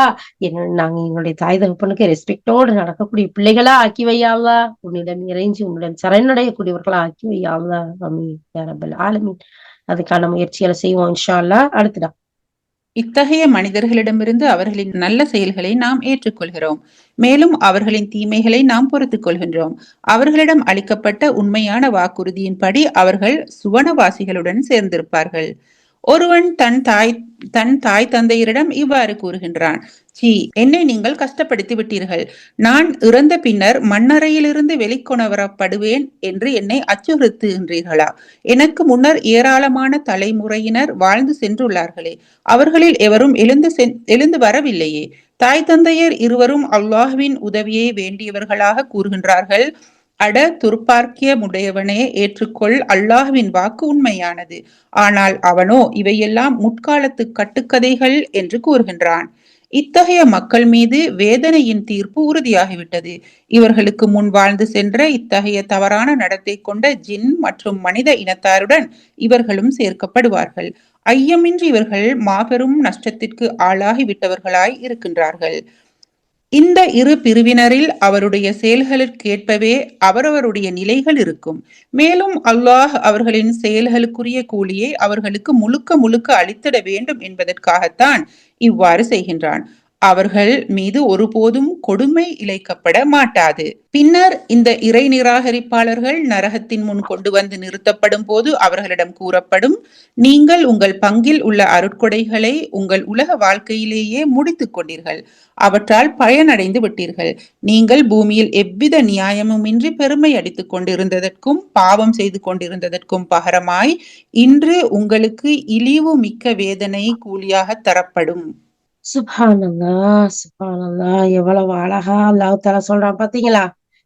நாங்க எங்களுடைய தாய் தகப்பனுக்கு ரெஸ்பெக்டோடு நடக்கக்கூடிய பிள்ளைகளா ஆக்கி வையாங்களா, உன்னிடம் இறைஞ்சி உன்னிடம் சரணடையக்கூடியவர்களா ஆக்கி வையாங்களா. ஆமீன் யா ரப்பல் ஆலமீன். அதுக்கான முயற்சிகளை செய்வோம் இன்ஷா அல்லாஹ். அடுத்ததா, இத்தகைய மனிதர்களிடமிருந்து அவர்களின் நல்ல செயல்களை நாம் ஏற்றுக்கொள்கிறோம். மேலும் அவர்களின் தீமைகளை நாம் பொறுத்துக் கொள்கின்றோம். அவர்களிடம் அளிக்கப்பட்ட உண்மையான வாக்குறுதியின்படி அவர்கள் சுவனவாசிகளுடன் சேர்ந்திருப்பார்கள். ஒருவன் தன் தாய் தந்தையரிடம் இவ்வாறு கூறுகின்றான்: சீ, என்னை நீங்கள் கஷ்டப்படுத்தி விட்டீர்கள். நான் இறந்த பின்னர் மண்ணறையிலிருந்து வெளிக்கொணரப்படுவேன் என்று என்னை அச்சுறுத்துகின்றீர்களா? எனக்கு முன்னர் ஏராளமான தலைமுறையினர் வாழ்ந்து சென்றுள்ளார்களே, அவர்களில் எவரும் எழுந்து வரவில்லையே. தாய் தந்தையர் இருவரும் அல்லாஹ்வின் உதவியை வேண்டியவர்களாக கூறுகின்றார்கள். அட துர்ப்பாக்கியமுடையவனே, ஏற்றுக்கொள், அல்லாஹ்வின் வாக்கு உண்மையானது. ஆனால் அவனோ இவையெல்லாம் முற்காலத்து கட்டுக்கதைகள் என்று கூறுகின்றான். இத்தகைய மக்கள் மீது வேதனையின் தீர்ப்பு உறுதியாகிவிட்டது. இவர்களுக்கு முன் வாழ்ந்து சென்ற இத்தகைய தவறான நடத்தை கொண்ட ஜின் மற்றும் மனித இனத்தாருடன் இவர்களும் சேர்க்கப்படுவார்கள். ஐயமின்றி இவர்கள் மாபெரும் நஷ்டத்திற்கு ஆளாகிவிட்டவர்களாய் இருக்கின்றார்கள். இந்த இரு பிரிவினரில் அவருடைய செயல்களுக்கேற்பவே அவரவருடைய நிலைகள் இருக்கும். மேலும் அல்லாஹ் அவர்களின் செயல்களுக்குரிய கூலியை அவர்களுக்கு முழுக்க முழுக்க அளித்திட வேண்டும் என்பதற்காகத்தான் இவ்வாறு செய்கின்றான். அவர்கள் மீது ஒருபோதும் கொடுமை இழைக்கப்பட மாட்டாது. பின்னர் இந்த இறை நிராகரிப்பாளர்கள் நரகத்தின் முன் கொண்டு வந்து நிறுத்தப்படும் போது அவர்களிடம் கூறப்படும்: நீங்கள் உங்கள் பங்கில் உள்ள அருட்கொடைகளை உங்கள் உலக வாழ்க்கையிலேயே முடித்துக் கொண்டீர்கள். அவற்றால் பயனடைந்து விட்டீர்கள். நீங்கள் பூமியில் எவ்வித நியாயமுமின்றி பெருமை அடித்துக் கொண்டிருந்ததற்கும் பாவம் செய்து கொண்டிருந்ததற்கும் பகரமாய் இன்று உங்களுக்கு இழிவு மிக்க வேதனை கூலியாக தரப்படும். சுப்ஹானல்லா, எவ்வளவு அழகா அல்லாஹ் தஆலா சொல்றான் பாத்தீங்களா?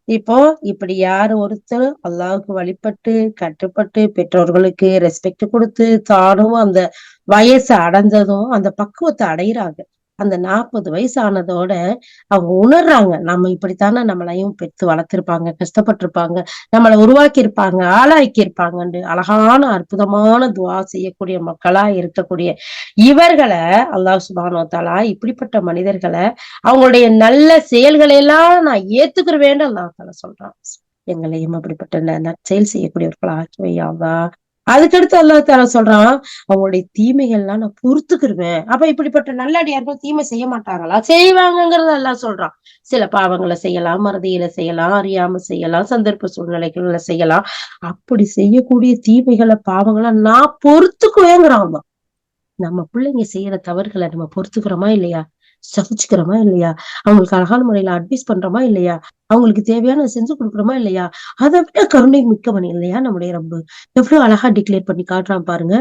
இப்போ இப்படி யாரு ஒருத்தர் அல்லாஹ்வுக்கு வழிபட்டு கட்டுப்பட்டு பெற்றோர்களுக்கு ரெஸ்பெக்ட் கொடுத்து தானும் அந்த வயசு அடைஞ்சதும் அந்த பக்குவத்தை அடையிறாங்க. அந்த 40 வயசு ஆனதோட அவங்க உணர்றாங்க, நம்ம இப்படித்தானே நம்மளையும் பெத்து வளர்த்திருப்பாங்க, கஷ்டப்பட்டிருப்பாங்க, நம்மளை உருவாக்கி இருப்பாங்க, ஆளாக்கி இருப்பாங்கன்னு அழகான அற்புதமான துவா செய்யக்கூடிய மக்களா இருக்கக்கூடிய இவர்களை அல்லாஹ் சுப்ஹானஹு வ தஆலா இப்படிப்பட்ட மனிதர்களை அவங்களுடைய நல்ல செயல்களை எல்லாம் நான் ஏத்துக்கிறவேன்னு அல்லாஹ் தஆலா சொல்றான். எங்களையும் அப்படிப்பட்ட நற்செயல் செய்யக்கூடியவர்களா ஆக்கி வையா அல்லாஹ். அதுக்கடுத்து அல்லாஹ் தஆலா சொல்றான், அவங்களுடைய தீமைகள்லாம் நான் பொறுத்துக்கிருவேன். அப்ப இப்படிப்பட்ட நல்லடியார்கள் தீமை செய்ய மாட்டாங்களா? செய்வாங்கங்கறத அல்லாஹ் சொல்றான். சில பாவங்களை செய்யலாம், மறதியில செய்யலாம், அறியாம செய்யலாம், சந்தர்ப்ப சூழ்நிலைகள்ல செய்யலாம். அப்படி செய்யக்கூடிய தீமைகளை பாவங்களை நான் பொறுத்துக்குவேங்கிறான் அல்லாஹ். நம்ம பிள்ளைங்க செய்யற தவறுகளை நம்ம பொறுத்துக்கிறோமா இல்லையா? சகிச்சுக்கிறோமா இல்லையா? அவங்களுக்கு அழகான முறையில அட்வைஸ் பண்றோமா இல்லையா? அவங்களுக்கு தேவையான செஞ்சு கொடுக்குறோமா இல்லையா? அதை விட கருணை மிக்கவன் இல்லையா நம்முடைய ரப்பு? எவ்வளவு அழகா டிக்ளேர் பண்ணி காட்டுறான் பாருங்க.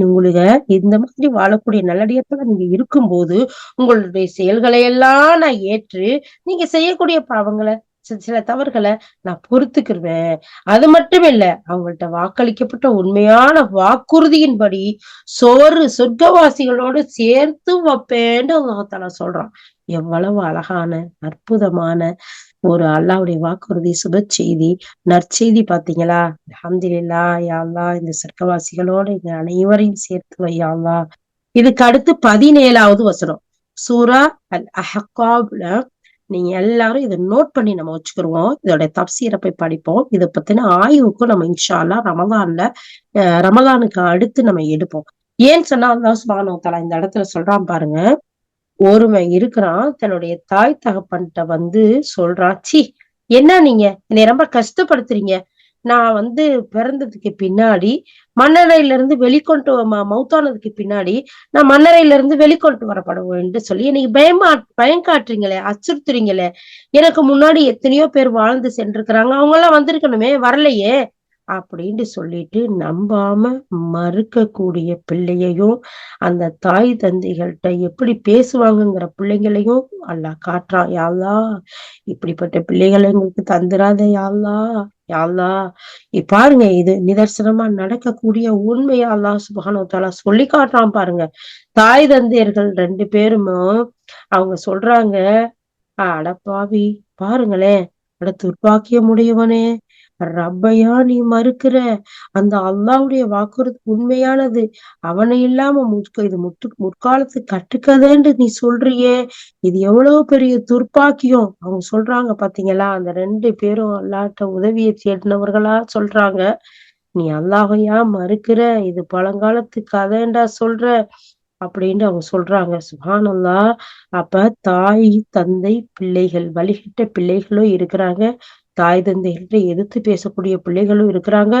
உங்களுக்கு இந்த மாதிரி வாழக்கூடிய நல்லடியார்களா நீங்க இருக்கும்போது உங்களுடைய செயல்களை எல்லாம் நான் ஏற்று நீங்க செய்யக்கூடிய பாவங்களை சில தவறுகளை நான் பொறுத்துக்கிருவேன். அது மட்டும் இல்ல, அவங்கள்ட்ட வாக்களிக்கப்பட்ட உண்மையான வாக்குறுதியின்படி சொர்க்கவாசிகளோடு சேர்த்து வைப்பேன்னு அல்லாஹ் தஆலா சொல்றான். எவ்வளவு அழகான அற்புதமான ஒரு அல்லாஹ்வுடைய வாக்குறுதி, சுப செய்தி, நற்செய்தி பாத்தீங்களா? அல்ஹம்துலில்லாஹ் யா அல்லாஹ், இந்த சொர்க்கவாசிகளோட எங்க அனைவரையும் சேர்த்து வை யா அல்லாஹ். இதுக்கு அடுத்து 17வது வசனம் சூரா அல் அஹ்காப்ல. நீங்க எல்லாரும் இதை நோட் பண்ணி நம்ம வச்சுக்கிருவோம். இதோட தப்சீரை போய் படிப்போம். இதை பத்தின ஆய்வுக்கும் நம்ம இன்ஷா அல்லாஹ் ரமலானுக்கு அடுத்து நம்ம எடுப்போம். ஏன்னு சொன்னா அல்லாஹ் சுப்ஹானஹு வ தஆலா இந்த இடத்துல சொல்றான் பாருங்க. ஒருவன் இருக்கிறான், தன்னுடைய தாய் தகப்பன்கிட்ட வந்து சொல்றான், சீ, என்ன நீங்க என்னை ரொம்ப கஷ்டப்படுத்துறீங்க. நான் பிறந்ததுக்கு பின்னாடி மண்ணறையில இருந்து வெளிக்கொண்டு மௌத்தானதுக்கு பின்னாடி நான் மண்ணறையில இருந்து வெளிக்கொண்டு வரப்படுவேன் என்று சொல்லி எனக்கு பயம் காட்டுறீங்களே, அச்சுறுத்துறீங்களே. எனக்கு முன்னாடி எத்தனையோ பேர் வாழ்ந்து சென்றிருக்கிறாங்க, அவங்க எல்லாம் வந்திருக்கணுமே, வரலையே அப்படின்னு சொல்லிட்டு நம்பாம மறுக்கக்கூடிய பிள்ளையையும், அந்த தாய் தந்தைகள்கிட்ட எப்படி பேசுவாங்கங்கிற பிள்ளைங்களையும் அல்லாஹ் காட்டுறான். யா அல்லாஹ், இப்படிப்பட்ட பிள்ளைகளை எங்களுக்கு தந்துராத யா அல்லாஹ். யா அல்லாஹ், பாருங்க, இது நிதர்சனமா நடக்கக்கூடிய உண்மையா அல்லாஹ் சுப்ஹானஹு வ தஆலா சொல்லி காட்டுறான் பாருங்க. தாய் தந்தையர்கள் 2 பேருமே அவங்க சொல்றாங்க, அடப்பாவி, பாருங்களேன், அட துர்ப்பாக்கியமுடையவனே, ரப்பையா நீ மறுக்கிற? அந்த அல்லாஹ்வுடைய வாக்குறுதி உண்மையானது. அவனை இல்லாம இது முற்காலத்து கட்டுக்கதைன்னு நீ சொல்றியே, இது எவ்வளவு பெரிய துர்ப்பாக்கியம். அவங்க சொல்றாங்க பாத்தீங்களா? அந்த 2 பேரும் அல்லாஹ்ட்ட உதவியை தேடினவர்களா சொல்றாங்க, நீ அல்லாஹையா மறுக்கிற? இது பழங்காலத்து கதைண்டா சொல்ற அப்படின்னு அவங்க சொல்றாங்க. சுப்ஹானல்லாஹ். அப்ப தாய் தந்தை பிள்ளைகள், வழிகிட்ட பிள்ளைகளும் இருக்கிறாங்க, தாய் தந்தைகளை எதிர்த்து பேசக்கூடிய பிள்ளைகளும் இருக்கிறாங்க.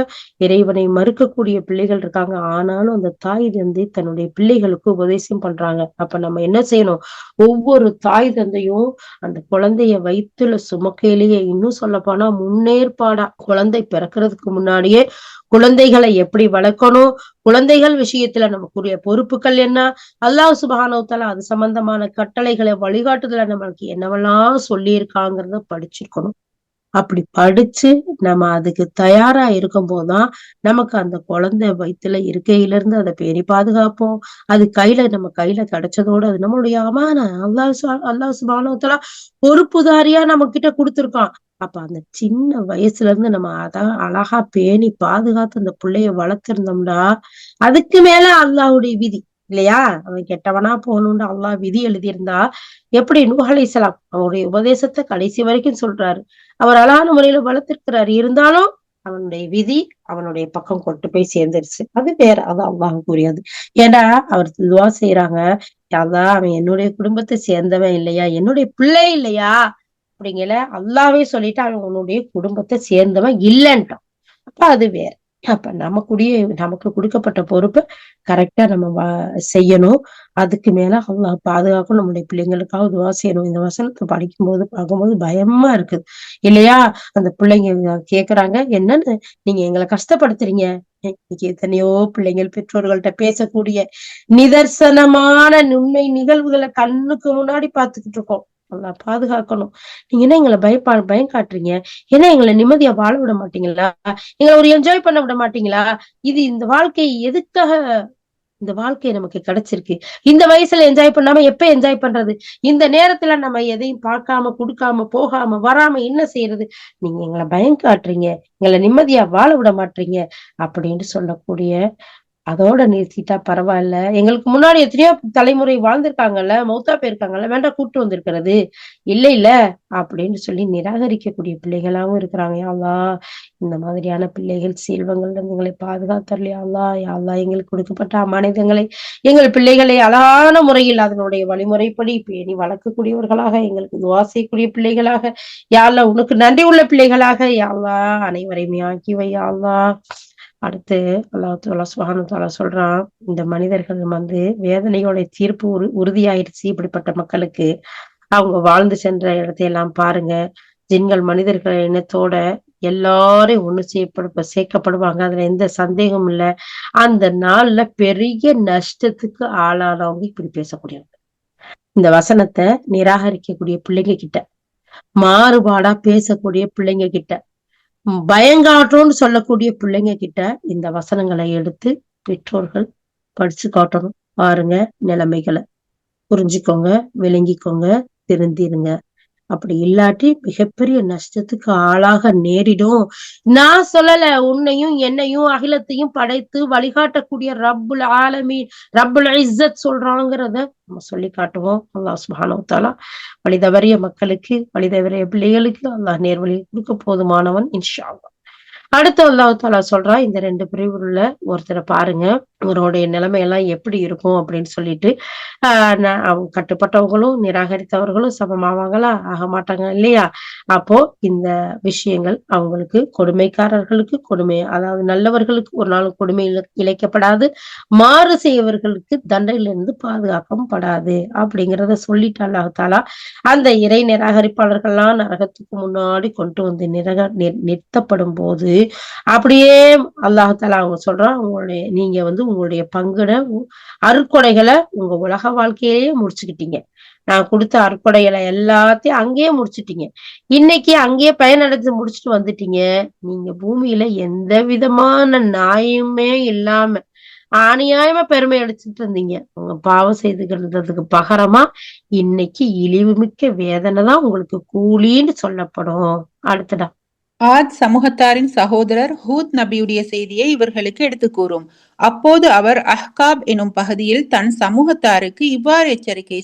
இறைவனை மறுக்கக்கூடிய பிள்ளைகள் இருக்காங்க. ஆனாலும் அந்த தாய் தந்தை தன்னுடைய பிள்ளைகளுக்கு உபதேசம் பண்றாங்க. அப்ப நம்ம என்ன செய்யணும்? ஒவ்வொரு தாய் தந்தையும் அந்த குழந்தைய வயித்துல சுமக்கையிலேயே, இன்னும் சொல்ல போனா முன்னேற்பாடா குழந்தை பிறக்கிறதுக்கு முன்னாடியே குழந்தைகளை எப்படி வளர்க்கணும், குழந்தைகள் விஷயத்துல நமக்குரிய பொறுப்புகள் என்ன, அல்லாஹ் சுப்ஹானஹு வ தஆலா அது சம்பந்தமான கட்டளைகளை வழிகாட்டுதல நம்மளுக்கு என்னவெல்லாம் சொல்லியிருக்காங்கிறத படிச்சிருக்கணும். அப்படி படிச்சு நம்ம அதுக்கு தயாரா இருக்கும்போதுதான் நமக்கு அந்த குழந்தை வயித்துல இருக்கையிலிருந்து அதை பேணி பாதுகாப்போம். அது நம்ம கையில கிடைச்சதோட அது நம்மளுடைய அமானா. அல்லாஹ் சுப்ஹானஹு வ தஆலா பொறுப்புதாரியா நம்ம கிட்ட குடுத்திருக்கான். அப்ப அந்த சின்ன வயசுல இருந்து நம்ம அழகா பேணி பாதுகாத்து அந்த புள்ளைய வளர்த்திருந்தோம்னா, அதுக்கு மேல அல்லாஹ்வுடைய விதி இல்லையா? அவன் கெட்டவனா போகணும்னு அல்லாஹ் விதி எழுதியிருந்தா, எப்படி நூஹ் அலைஹிஸ்ஸலாம் அவருடைய உபதேசத்த கடைசி வரைக்கும் சொல்றாரு. அவர் அழகான முறையில வளர்த்திருக்கிறாரு. இருந்தாலும் அவனுடைய விதி அவனுடைய பக்கம் கொண்டு போய் சேர்ந்துருச்சு. அது வேற. அது அல்லாஹ்வுக்குரியது. ஏன்னா, அவர் துஆ செய்றாங்க. யா அல்லாஹ் அவன் என்னுடைய குடும்பத்தை சேர்ந்தவன் இல்லையா? என்னுடைய பிள்ளை இல்லையா? அப்படிங்கல அல்லாவே சொல்லிட்டு அவன் உன்னுடைய குடும்பத்தை சேர்ந்தவன் இல்லன்ட்டான். அப்ப அது வேற. அப்ப நமக்கு குடுக்கப்பட்ட பொறுப்ப கரெக்ட்டா நம்ம செய்யணும். அதுக்கு மேல அல்லாஹ் பாதுகாக்கணும். நம்முடைய பிள்ளைங்களுக்காக துஆ செய்யணும். இந்த வசனத்த படிக்கும்போது, பார்க்கும்போது பயமா இருக்குது. இல்லையா? அந்த பிள்ளைங்க கேட்கறாங்க, "என்னன்னு நீங்க எங்கள கஷ்டப்படுத்துறீங்க?" இன்னைக்கு எத்தனையோ பிள்ளைங்கள் பெற்றோர்கள்ட்ட பேசக்கூடிய நிதர்சனமான உண்மை நிகழ்வுகள கண்ணுக்கு முன்னாடி பார்த்துக்கிட்டு இருக்கோம். அல்லாஹ் பாதுகாக்கணும். நீங்க என்ன எங்கள பயம் காட்டுறீங்க? என்ன எங்கள நிம்மதியா வாழ விட மாட்டீங்களா? எங்கள ஒரு என்ஜாய் பண்ண விட மாட்டீங்களா? இந்த வாழ்க்கை எதுக்காக இந்த வாழ்க்கை நமக்கு கிடைச்சிருக்கு? இந்த வயசுல என்ஜாய் பண்ணாம எப்ப என்ஜாய் பண்றது? இந்த நேரத்துல நம்ம எதையும் பார்க்காம, குடுக்காம, போகாம, வராம என்ன செய்யறது? நீங்க எங்கள பயம் காட்டுறீங்க. எங்கள நிம்மதியா வாழ விட மாட்றீங்க. அப்படின்னு சொல்லக்கூடிய அதோட நிறுத்திட்டா பரவால்ல. எங்களுக்கு முன்னாடி எத்தனையோ தலைமுறை வாழ்ந்திருக்காங்கல்ல, மௌத்தா போயிருக்காங்கல்ல, வேண்டாம் கூட்டு வந்திருக்கிறது. இல்ல அப்படின்னு சொல்லி நிராகரிக்கக்கூடிய பிள்ளைகளாவும் இருக்கிறாங்க. யா அல்லாஹ் இந்த மாதிரியான பிள்ளைகள், செல்வங்கள்ல இருந்து எங்களை பாதுகாத்தருள் யா அல்லாஹ். யா அல்லாஹ் எங்களுக்கு கொடுக்கப்பட்ட அமானிதங்களை, எங்கள் பிள்ளைகளை அழகான முறையில் அதனுடைய வழிமுறைப்படி பேணி வளர்க்கக்கூடியவர்களாக, எங்களுக்கு துஆ செய்யக்கூடிய பிள்ளைகளாக, யா அல்லாஹ் உனக்கு நன்றி உள்ள பிள்ளைகளாக, யா அல்லாஹ் அனைவரையுமே ஆக்கி வை யா அல்லாஹ். அடுத்து அல்லாஹ் சுப்ஹானஹு வ தஆலா சொல்றான், இந்த மனிதர்கள் வேதனையோட தீர்ப்பு உறுதியாயிருச்சு இப்படிப்பட்ட மக்களுக்கு. அவங்க வாழ்ந்து சென்ற இடத்தையெல்லாம் பாருங்க. ஜின்கள் மனிதர்கள் இனத்தோட எல்லாரையும் ஒண்ணு சேர்க்கப்படுவாங்க. அதுல எந்த சந்தேகமும் இல்ல. அந்த நாள்ல பெரிய நஷ்டத்துக்கு ஆளானவங்க இப்படி பேசக்கூடியவங்க. இந்த வசனத்தை நிராகரிக்கக்கூடிய பிள்ளைங்க கிட்ட, மாறுபாடா பேசக்கூடிய பிள்ளைங்க கிட்ட, பயங்காட்டும்னு சொல்லக்கூடிய பிள்ளைங்க கிட்ட இந்த வசனங்களை எடுத்து பெற்றோர்கள் படிச்சு காட்டணும். பாருங்க நிலைமைகளை புரிஞ்சுக்கோங்க, விளங்கிக்கோங்க, திருந்திருங்க. அப்படி இல்லாட்டி மிகப்பெரிய நஷ்டத்துக்கு ஆளாக நேரிடும். நான் சொல்லல, உன்னையும் என்னையும் அகிலத்தையும் படைத்து வழிகாட்டக்கூடிய ரப்புல் ஆலமீன், ரப்புல் இஸ்ஸத் சொல்றாங்கிறத நம்ம சொல்லி காட்டுவோம். அல்லாஹ் சுப்ஹானஹு வ தஆலா வழி தவறிய மக்களுக்கு, வழி தவறிய பிள்ளைகளுக்கு அல்லாஹ் நேர்வழி கொடுக்க போதுமானவன் இன்ஷா அல்லாஹ். அடுத்து அல்லாஹ் தஆலா சொல்றான், இந்த 2 பிரிவுல ஒருத்தரை பாருங்க. அவருடைய நிலைமை எல்லாம் எப்படி இருக்கும் அப்படின்னு சொல்லிட்டு, அவங்க கட்டுப்பட்டவங்களும் நிராகரித்தவர்களும் சமமாவாங்களா? ஆக மாட்டாங்க இல்லையா? அப்போ இந்த விஷயங்கள் அவங்களுக்கு கொடுமைக்காரர்களுக்கு அதாவது நல்லவர்களுக்கு ஒரு நாள் கொடுமை இழைக்கப்படாது, மாறு செய்யவர்களுக்கு தண்டனையிலிருந்து பாதுகாக்கவும் படாது அப்படிங்கிறத சொல்லிட்டு அல்லாஹ் தஆலா அந்த இறை நிராகரிப்பாளர்கள்லாம் நரகத்துக்கு முன்னாடி கொண்டு வந்து நிறுத்தப்படும் போது அப்படியே அல்லாஹ் தஆலா அவங்க சொல்றான், நீங்க உங்களுடைய பங்குன அருட்கொடைகளை உங்க உலக வாழ்க்கையிலேயே முடிச்சுக்கிட்டீங்க. நான் கொடுத்த அருட்கொடைகளை எல்லாத்தையும் அங்கேயே முடிச்சுட்டீங்க. இன்னைக்கு அங்கேயே பயனடைஞ்சு முடிச்சுட்டு வந்துட்டீங்க. நீங்க பூமியில எந்த விதமான நியாயமே இல்லாம அநியாயமா பெருமை அடிச்சுட்டு இருந்தீங்க. உங்க பாவம் செய்துகிறதுக்கு பகரமா இன்னைக்கு இழிவுமிக்க வேதனை தான் உங்களுக்கு கூலின்னு சொல்லப்படும். அடுத்ததா ஆத் சமூகத்தாரின் சகோதரர் ஹூத் நபியுடைய செய்தியை இவர்களுக்கு எடுத்துக் கூறும். அப்போது அவர் அஹ்காப் எனும் பகுதியில் தன் சமூகத்தாருக்கு இவ்வாறு எச்சரிக்கை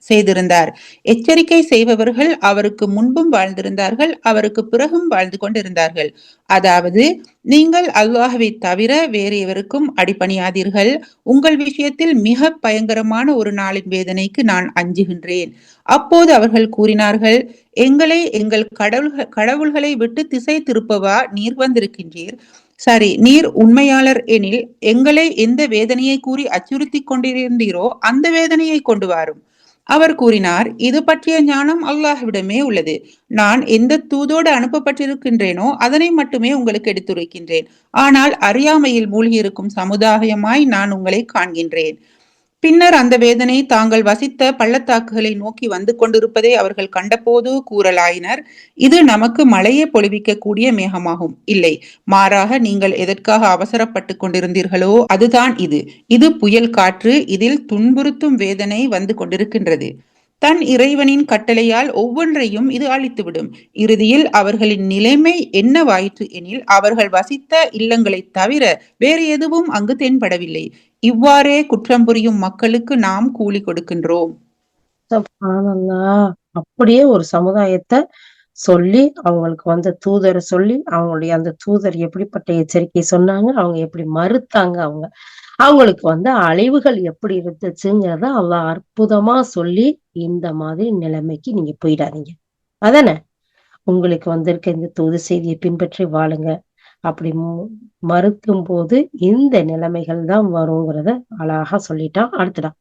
செய்திருந்தார். எச்சரிக்கை செய்பவர்கள் அவருக்கு முன்பும் வாழ்ந்திருந்தார்கள், அவருக்கு பிறகும் வாழ்ந்து கொண்டிருந்தார்கள். அதாவது, நீங்கள் அல்லாஹ்வை தவிர வேறு எவருக்கும் அடிபணியாதீர்கள். உங்கள் விஷயத்தில் மிக பயங்கரமான ஒரு நாளின் வேதனைக்கு நான் அஞ்சுகின்றேன். அப்போது அவர்கள் கூறினார்கள், எங்களை எங்கள் கடவுள்களை விட்டு திசை திருப்பவா நீர் வந்திருக்கின்றீர்? சரி, நீர் உண்மையாளர் எனில் எங்களை எந்த வேதனையை கூறி அச்சுறுத்திக் கொண்டிருந்தீரோ அந்த வேதனையை கொண்டு வாரும். அவர் கூறினார், இது பற்றிய ஞானம் அல்லாஹ்விடமே உள்ளது. நான் எந்த தூதோடு அனுப்பப்பட்டிருக்கின்றேனோ அதனை மட்டுமே உங்களுக்கு எடுத்துரைக்கின்றேன். ஆனால் அறியாமையில் மூழ்கியிருக்கும் சமுதாயமாய் நான் உங்களை காண்கின்றேன். பின்னர் அந்த வேதனை தாங்கள் வசித்த பள்ளத்தாக்குகளை நோக்கி வந்து கொண்டிருப்பதை அவர்கள் கண்டபோது கூறலாயினர், இது நமக்கு மழையை பொழிவிக்க கூடிய மேகமாகும். இல்லை, மாறாக நீங்கள் எதற்காக அவசரப்பட்டு கொண்டிருந்தீர்களோ அதுதான் இது. இது புயல் காற்று. இதில் துன்புறுத்தும் வேதனை வந்து கொண்டிருக்கின்றது. தன் இறைவனின் கட்டளையால் ஒவ்வொன்றையும் இது அழித்துவிடும். இறுதியில் அவர்களின் நிலைமை என்னவாயிற்று எனில், அவர்கள் வசித்த இல்லங்களைத் தவிர வேறு எதுவும் அங்கு தென்படவில்லை. இவ்வாறே குற்றம் புரியும் மக்களுக்கு நாம் கூலி கொடுக்கின்றோம். சுப்ஹானல்லாஹ். அப்படியே ஒரு சமுதாயத்தை சொல்லி அவங்களுக்கு வந்த தூதரை சொல்லி அவங்களுடைய அந்த தூதர் எப்படிப்பட்ட எச்சரிக்கை சொன்னாங்க, அவங்க எப்படி மறுத்தாங்க, அவங்களுக்கு அழிவுகள் எப்படி இருந்துச்சுங்கிறத அல்லாஹ் அற்புதமா சொல்லி, இந்த மாதிரி நிலைமைக்கு நீங்க போயிடாதீங்க, அதானே உங்களுக்கு வந்திருக்க இந்த தூது செய்தியை பின்பற்றி வாழுங்க. அப்படி மறுக்கும் போது இந்த நிலைமைகள் தான் வருங்கிறத அழகா சொல்லிட்டான். அடுத்ததா,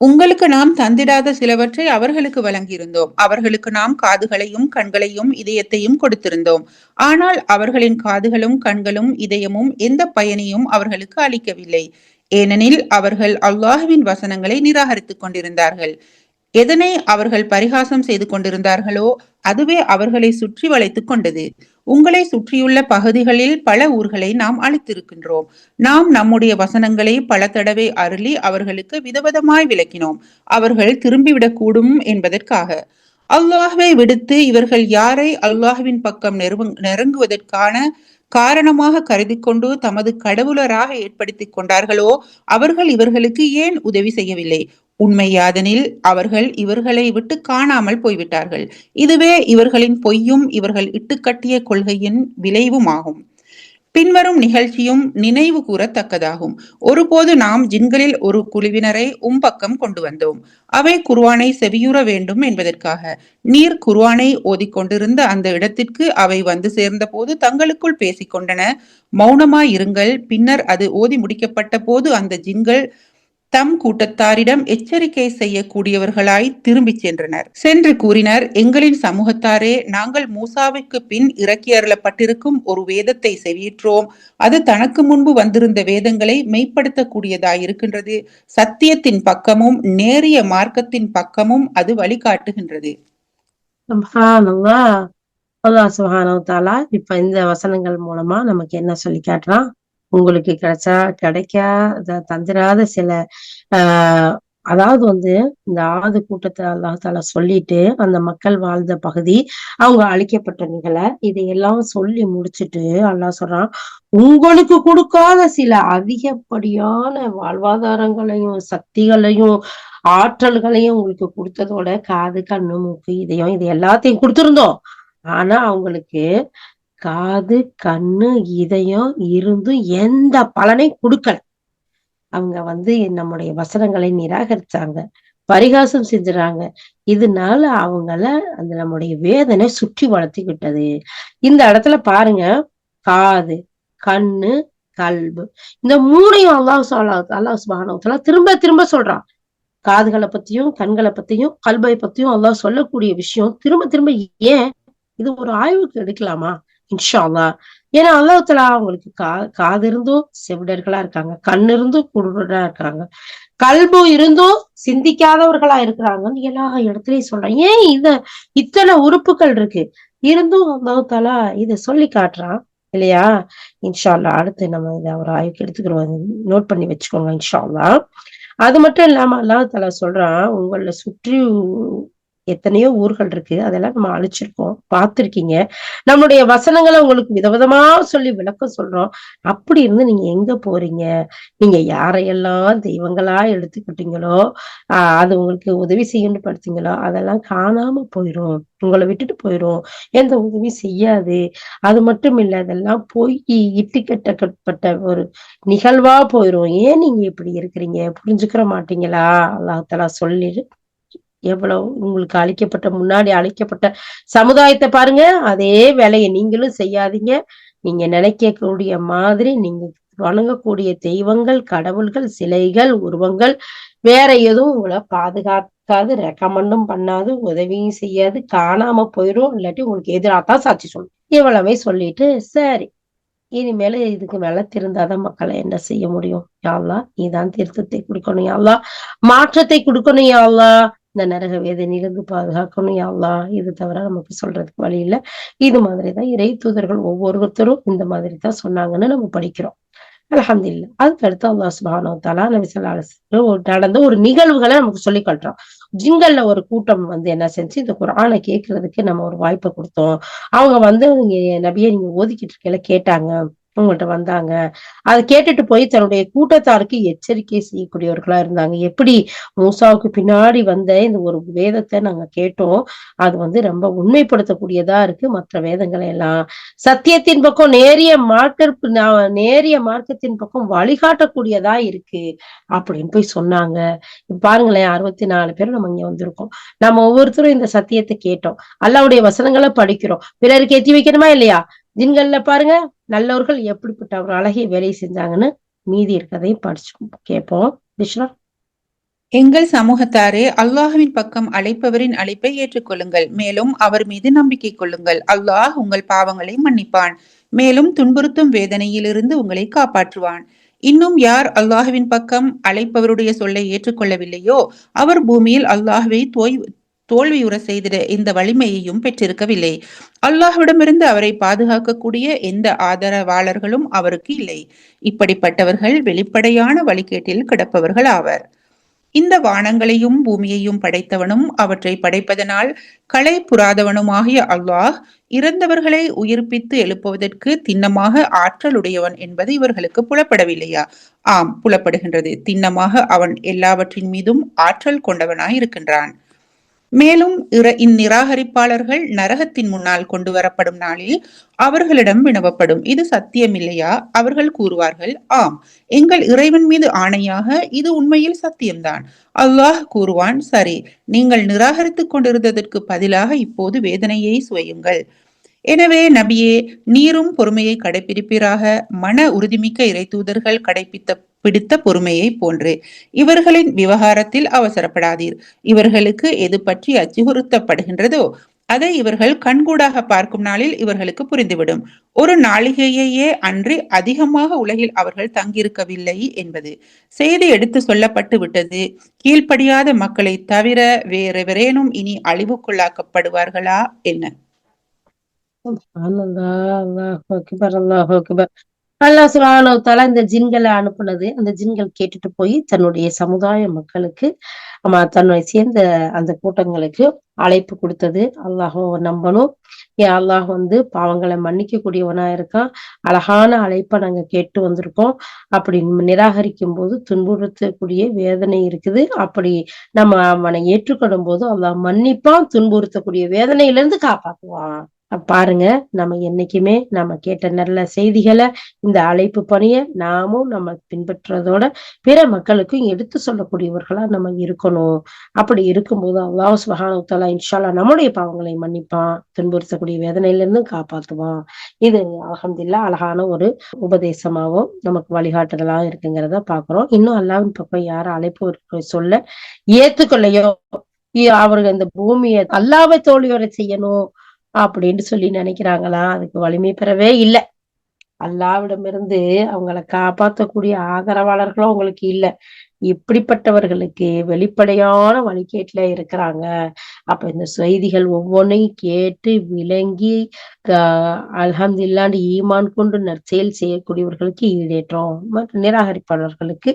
உங்களுக்கு நாம் தந்திடாத சிலவற்றை அவர்களுக்கு வழங்கியிருந்தோம். அவர்களுக்கு நாம் காதுகளையும் கண்களையும் இதயத்தையும் கொடுத்திருந்தோம். ஆனால் அவர்களின் காதுகளும் கண்களும் இதயமும் எந்த பயனையும் அவர்களுக்கு அளிக்கவில்லை. ஏனெனில் அவர்கள் அல்லாஹ்வின் வசனங்களை நிராகரித்துக் கொண்டிருந்தார்கள். எதனை அவர்கள் பரிகாசம் செய்து கொண்டிருந்தார்களோ அதுவே அவர்களை சுற்றி வளைத்துக் கொண்டது. உங்களை சுற்றியுள்ள பகுதிகளில் பல ஊர்களை நாம் அழித்திருக்கின்றோம். நாம் நம்முடைய வசனங்களை பல தடவை அருளி அவர்களுக்கு விதவிதமாய் விளக்கினோம், அவர்கள் திரும்பிவிடக்கூடும் என்பதற்காக. அல்லாஹ்வை விடுத்து இவர்கள் யாரை அல்லாஹ்வின் பக்கம் நெருங்குவதற்கான காரணமாக கருதி கொண்டு தமது கடவுளராக ஏற்படுத்திக் கொண்டார்களோ அவர்கள் இவர்களுக்கு ஏன் உதவி செய்யவில்லை? உண்மையாதெனில் அவர்கள் இவர்களை விட்டு காணாமல் போய்விட்டார்கள். இதுவே இவர்களின் பொய்யும் இவர்கள் இட்டுக்கட்டிய கொள்கையின் விளைவுமாகும். பின்வரும் நிகழ்ச்சியும் நினைவு கூறத்தக்கதாகும். ஒருபோது நாம் ஜின்களில் ஒரு குழுவினரை பக்கம் கொண்டு வந்தோம். அவை குர்ஆனை செவியுற வேண்டும் என்பதற்காக. நீர் குர்ஆனை ஓதிக்கொண்டிருந்த அந்த இடத்திற்கு அவை வந்து சேர்ந்த போது தங்களுக்குள் பேசிக்கொண்டன, மௌனமாயிருங்கள். பின்னர் அது ஓதி முடிக்கப்பட்ட போது அந்த ஜின்கள் தம் கூட்டத்தாரிடம் எச்சரிக்கை செய்யக்கூடியவர்களாய் திரும்பிச் சென்று கூறினர், எங்களின் சமூகத்தாரே, நாங்கள் மூசாவுக்கு பின் இறக்கி அருளப்பட்டிருக்கும் ஒரு வேதத்தை செவியுற்றோம். அது தனக்கு முன்பு வந்திருந்த வேதங்களை மெய்ப்படுத்தக்கூடியதாயிருக்கின்றது. சத்தியத்தின் பக்கமும் நேரிய மார்க்கத்தின் பக்கமும் அது வழிகாட்டுகின்றது. சுப்ஹானல்லாஹ். அல்லாஹ் சுப்ஹானஹு வ தஆலா இப்ப இந்த வசனங்கள் மூலமா நமக்கு என்ன சொல்லி காட்டுறான்? உங்களுக்கு கிடைக்காத தந்திராத சில அதாவது இந்த ஆது கூட்டத்தை அல்லாஹ் தஆலா சொல்லிட்டு அந்த மக்கள் வாழ்ந்த பகுதி அவங்க அழிக்கப்பட்ட நிகழ இதையெல்லாம் சொல்லி முடிச்சுட்டு அல்லாஹ் சொல்றான், உங்களுக்கு கொடுக்காத சில அதிகப்படியான வாழ்வாதாரங்களையும் சக்திகளையும் ஆற்றல்களையும் உங்களுக்கு கொடுத்ததோட காது கண்ணு மூக்கு இதயம் இது எல்லாத்தையும் கொடுத்திருந்தோம். ஆனா அவங்களுக்கு காது கண்ணு இதயம் இருந்தும் எந்த பலனை கொடுக்கல. அவங்க நம்முடைய வசனங்களை நிராகரிச்சாங்க, பரிகாசம் செஞ்சுறாங்க. இதனால அவங்கள அந்த நம்முடைய வேதனை சுற்றி வளர்த்திக்கிட்டது. இந்த இடத்துல பாருங்க, காது கண்ணு கல்பு இந்த மூணையும் அல்லாஹ் சுப்ஹானஹு வ தஆலா திரும்ப திரும்ப சொல்றான். காதுகளை பத்தியும் கண்களை பத்தியும் கல்பை பத்தியும் அல்லாஹ் சொல்லக்கூடிய விஷயம் திரும்ப திரும்ப ஏன்? இது ஒரு ஆய்வுக்கு எடுக்கலாமா? இன்ஷா அல்லாஹ். ஏன்னா அல்லாஹ் தஆலா அவங்களுக்கு காது இருந்தும் செவிடர்களா இருக்காங்க, கண் இருந்தும் குருடரா இருக்காங்க, கல்பு இருந்தும் சிந்திக்காதவர்களா இருக்கிறாங்கன்னு எல்லா இடத்துலயும் சொல்றான். ஏன் இத்தனை உறுப்புகள் இருக்கு இருந்தும் அல்லாஹ் தஆலா இத சொல்லி காட்டுறான் இல்லையா? இன்ஷா அல்லாஹ் அடுத்து நம்ம இதை ஒரு ஆய்வுக்கு எடுத்துக்கிறோம். நோட் பண்ணி வச்சுக்கோங்க இன்ஷா அல்லாஹ். அது மட்டும் இல்லாம அல்லாஹ் தஆலா சொல்றான், உங்களை சுற்றி எத்தனையோ ஊர்கள் இருக்கு, அதெல்லாம் நம்ம அழிச்சிருக்கோம், பார்த்திருக்கீங்க. நம்முடைய வசனங்களை உங்களுக்கு விதவிதமா சொல்லி விளக்கம் சொல்றோம். அப்படி இருந்து நீங்க எங்க போறீங்க? நீங்க யாரையெல்லாம் தெய்வங்களா எடுத்துக்கிட்டீங்களோ, அது உங்களுக்கு உதவி செய்யும்னு படுத்தீங்களோ, அதெல்லாம் காணாம போயிரும். உங்கள விட்டுட்டு போயிரும். எந்த உதவியும் செய்யாது. அது மட்டும் இல்ல, அதெல்லாம் பொய், இட்டுக்கட்டப்பட்ட ஒரு நிகழ்வா போயிரும். ஏன் நீங்க இப்படி இருக்கிறீங்க? புரிஞ்சுக்கிற மாட்டீங்களா? அல்லாஹ் தஆலா சொல்லிரு எவ்வளவு உங்களுக்கு முன்னாடி அளிக்கப்பட்ட சமுதாயத்தை பாருங்க. அதே வேலையை நீங்களும் செய்யாதீங்க. நீங்க நினைக்கக்கூடிய மாதிரி நீங்க வணங்கக்கூடிய தெய்வங்கள், கடவுள்கள், சிலைகள், உருவங்கள் வேற எதுவும் உங்களை பாதுகாக்காது, ரெக்கமெண்டும் பண்ணாது, உதவியும் செய்யாது, காணாம போயிரும். இல்லாட்டி உங்களுக்கு எதிராத்தான் சாட்சி சொல்லும். இவ்வளவே சொல்லிட்டு, சரி இனிமேல இதுக்கு மேல திருந்தாத மக்களை என்ன செய்ய முடியும்? யா அல்லாஹ் நீதான் திருத்தத்தை குடுக்கணும் யா அல்லாஹ். மாற்றத்தை குடுக்கணும் யா அல்லாஹ். இந்த நரக வேதனையிலிருந்து பாதுகாக்கணும் யா அல்லாஹ். இது தவிர நமக்கு சொல்றதுக்கு வழி இல்ல. இது மாதிரிதான் இறை தூதர்கள் ஒவ்வொருத்தரும் இந்த மாதிரி தான் சொன்னாங்கன்னு நம்ம படிக்கிறோம். அல்ஹம்துலில்லாஹ். அதுக்கு அடுத்து அல்லாஹ் சுப்ஹானஹு வ தஆலா நபி ஸல்லல்லாஹு அலைஹி வஸல்லம் நடந்த ஒரு நிகழ்வுகளை நமக்கு சொல்லிக் காட்டுறான். ஜிங்கல்ல ஒரு கூட்டம் என்ன செஞ்சு இந்த குர்ஆனை கேட்கறதுக்கு நம்ம ஒரு வாய்ப்பை கொடுத்தோம். அவங்க நீங்க நபியே நீங்க ஓதிக்கிட்டு இருக்கையில கேட்டாங்க. உங்கள்ட்ட வந்தாங்க. அத கேட்டுட்டு போய் தன்னுடைய கூட்டத்தாருக்கு எச்சரிக்கை செய்யக்கூடியவர்களா இருந்தாங்க. எப்படி மூசாவுக்கு பின்னாடி வந்த இந்த ஒரு வேதத்தை நாங்க கேட்டோம். அது ரொம்ப உண்மைப்படுத்தக்கூடியதா இருக்கு. மற்ற வேதங்களை எல்லாம் சத்தியத்தின் பக்கம் நேரிய மார்க்கத்தின் பக்கம் வழிகாட்டக்கூடியதா இருக்கு அப்படின்னு போய் சொன்னாங்க. பாருங்களேன், 64 பேர் நம்ம இங்க வந்திருக்கோம். நம்ம ஒவ்வொருத்தரும் இந்த சத்தியத்தை கேட்டோம். அல்லாஹ்வுடைய வசனங்களை படிக்கிறோம். பிறருக்கு எத்தி வைக்கணுமா இல்லையா? ஜின்கள்ல பாருங்க, நல்லவர்கள் எப்படிப்பட்ட ஒரு அழகிய வேலையை செஞ்சாங்கன்னு மீதி இருக்கிறதையும் படிச்சு கேட்போம். பிஷ்ரா. எங்கள் சமூகத்தாரே, அல்லாஹ்வின் பக்கம் அழைப்பவரின் அழைப்பை ஏற்றுக்கொள்ளுங்கள். மேலும் அவர் மீது நம்பிக்கை கொள்ளுங்கள். அல்லாஹ் உங்கள் பாவங்களை மன்னிப்பான். மேலும் துன்புறுத்தும் வேதனையிலிருந்து உங்களை காப்பாற்றுவான். இன்னும் யார் அல்லாஹ்வின் பக்கம் அழைப்பவருடைய சொல்லை ஏற்றுக்கொள்ளவில்லையோ அவர் பூமியில் அல்லாஹ்வை தோல்வியுற செய்திட இந்த வலிமையையும் பெற்றிருக்கவில்லை. அல்லாஹ்விடமிருந்து அவரை பாதுகாக்கக்கூடிய எந்த ஆதரவாளர்களும் அவருக்கு இல்லை. இப்படிப்பட்டவர்கள் வெளிப்படையான வழிகேட்டில் கிடப்பவர்கள் ஆவர். இந்த வானங்களையும் பூமியையும் படைத்தவனும் அவற்றை படைப்பதனால் களை புறாதவனுமாகிய அல்லாஹ் இறந்தவர்களை உயிர்ப்பித்து எழுப்புவதற்கு திண்ணமாக ஆற்றலுடையவன் என்பது இவர்களுக்கு புலப்படவில்லையா? ஆம், புலப்படுகின்றது. திண்ணமாக அவன் எல்லாவற்றின் மீதும் ஆற்றல் கொண்டவனாயிருக்கின்றான். மேலும் இந்நிராகரிப்பாளர்கள் நரகத்தின் முன்னால் கொண்டு வரப்படும் நாளில் அவர்களிடம் வினவப்படும், இது சத்தியமில்லையா? அவர்கள் கூறுவார்கள், ஆம், எங்கள் இறைவன் மீது ஆணையாக இது உண்மையில் சத்தியம்தான். அல்லாஹ் கூறுவான், சரி, நீங்கள் நிராகரித்துக் கொண்டிருந்ததற்கு பதிலாக இப்போது வேதனையை சுவையுங்கள். எனவே நபியே, நீரும் பொறுமையை கடைபிடிப்பீராக. மன உறுதிமிக்க இறைத்தூதர்கள் பிடித்த பொறுமையை போன்று. இவர்களின் விவகாரத்தில் அவசரப்படாதீர். இவர்களுக்கு எது பற்றி அச்சுறுத்தப்படுகின்றதோ அதை இவர்கள் கண்கூடாக பார்க்கும் நாளில் இவர்களுக்கு புரிந்துவிடும். ஒரு நாளிகையே அன்றி அதிகமாக உலகில் அவர்கள் தங்கியிருக்கவில்லை என்பது செய்தி எடுத்து சொல்லப்பட்டு விட்டது. கீழ்ப்படியாத மக்களை தவிர வேறெவரேனும் இனி அழிவுக்குள்ளாக்கப்படுவார்களா என்ன? அல்லாஹ் சுப்ஹானஹு வ தஆலா இந்த ஜின்களை அனுப்புனது, அந்த ஜின்கள் கேட்டுட்டு போய் தன்னுடைய சமுதாய மக்களுக்கு தன்னை சேர்ந்த அந்த கூட்டங்களுக்கு அழைப்பு கொடுத்தது. அல்லாஹ்வை நம்பணும். அல்லாஹ் பாவங்களை மன்னிக்க கூடியவனா இருக்கான். அழகான அழைப்பை நாங்க கேட்டு வந்திருக்கோம். அப்படி நிராகரிக்கும் போது துன்புறுத்தக்கூடிய வேதனை இருக்குது. அப்படி நம்ம அவனை ஏற்றுக்கொள்ளும் போது அல்லாஹ் மன்னிப்பான், துன்புறுத்தக்கூடிய வேதனையில இருந்து காப்பாற்றுவான். பாருங்க, நம்ம என்னைக்குமே நம்ம கேட்ட நல்ல செய்திகளை, இந்த அழைப்பு பணியை நாமும் நம்ம பின்பற்றுறதோட பிற மக்களுக்கும் எடுத்து சொல்லக்கூடியவர்களா நம்ம இருக்கணும். அப்படி இருக்கும்போது அல்லாஹ் சுப்ஹானஹு வ தஆலா இன்ஷா அல்லாஹ் நம்முடைய பாவங்களை மன்னிப்பான், துன்புறுத்தக்கூடிய வேதனையில இருந்து காப்பாற்றுவான். இது அல்ஹம்துலில்லாஹ் அழகான ஒரு உபதேசமாவும் நமக்கு வழிகாட்டுதலா இருக்குங்கிறத பாக்குறோம். இன்னும் அல்லாஹ்வின் பக்கம் யாரும் அழைப்பு சொல்ல ஏத்துக்கொள்ளையோ, அவர்கள் இந்த பூமியை அல்லாஹ்வை தோல்வியுற செய்யணும் அப்படின்னு சொல்லி நினைக்கிறாங்களா? அதுக்கு வலிமை பெறவே இல்லை. அல்லாஹ்விடமிருந்து அவங்களை காப்பாற்றக்கூடிய ஆதரவாளர்களும் அவங்களுக்கு இல்ல. இப்படிப்பட்டவர்களுக்கு வெளிப்படையான வழிகேட்டுல இருக்கிறாங்க. அப்ப இந்த செய்திகள் ஒவ்வொன்றையும் கேட்டு விளங்கி அல்ஹம்துலில்லாஹ்னு ஈமான் கொண்டு நற்செயல் செய்யக்கூடியவர்களுக்கு ஈடேற்றம், நிராகரிப்பாளர்களுக்கு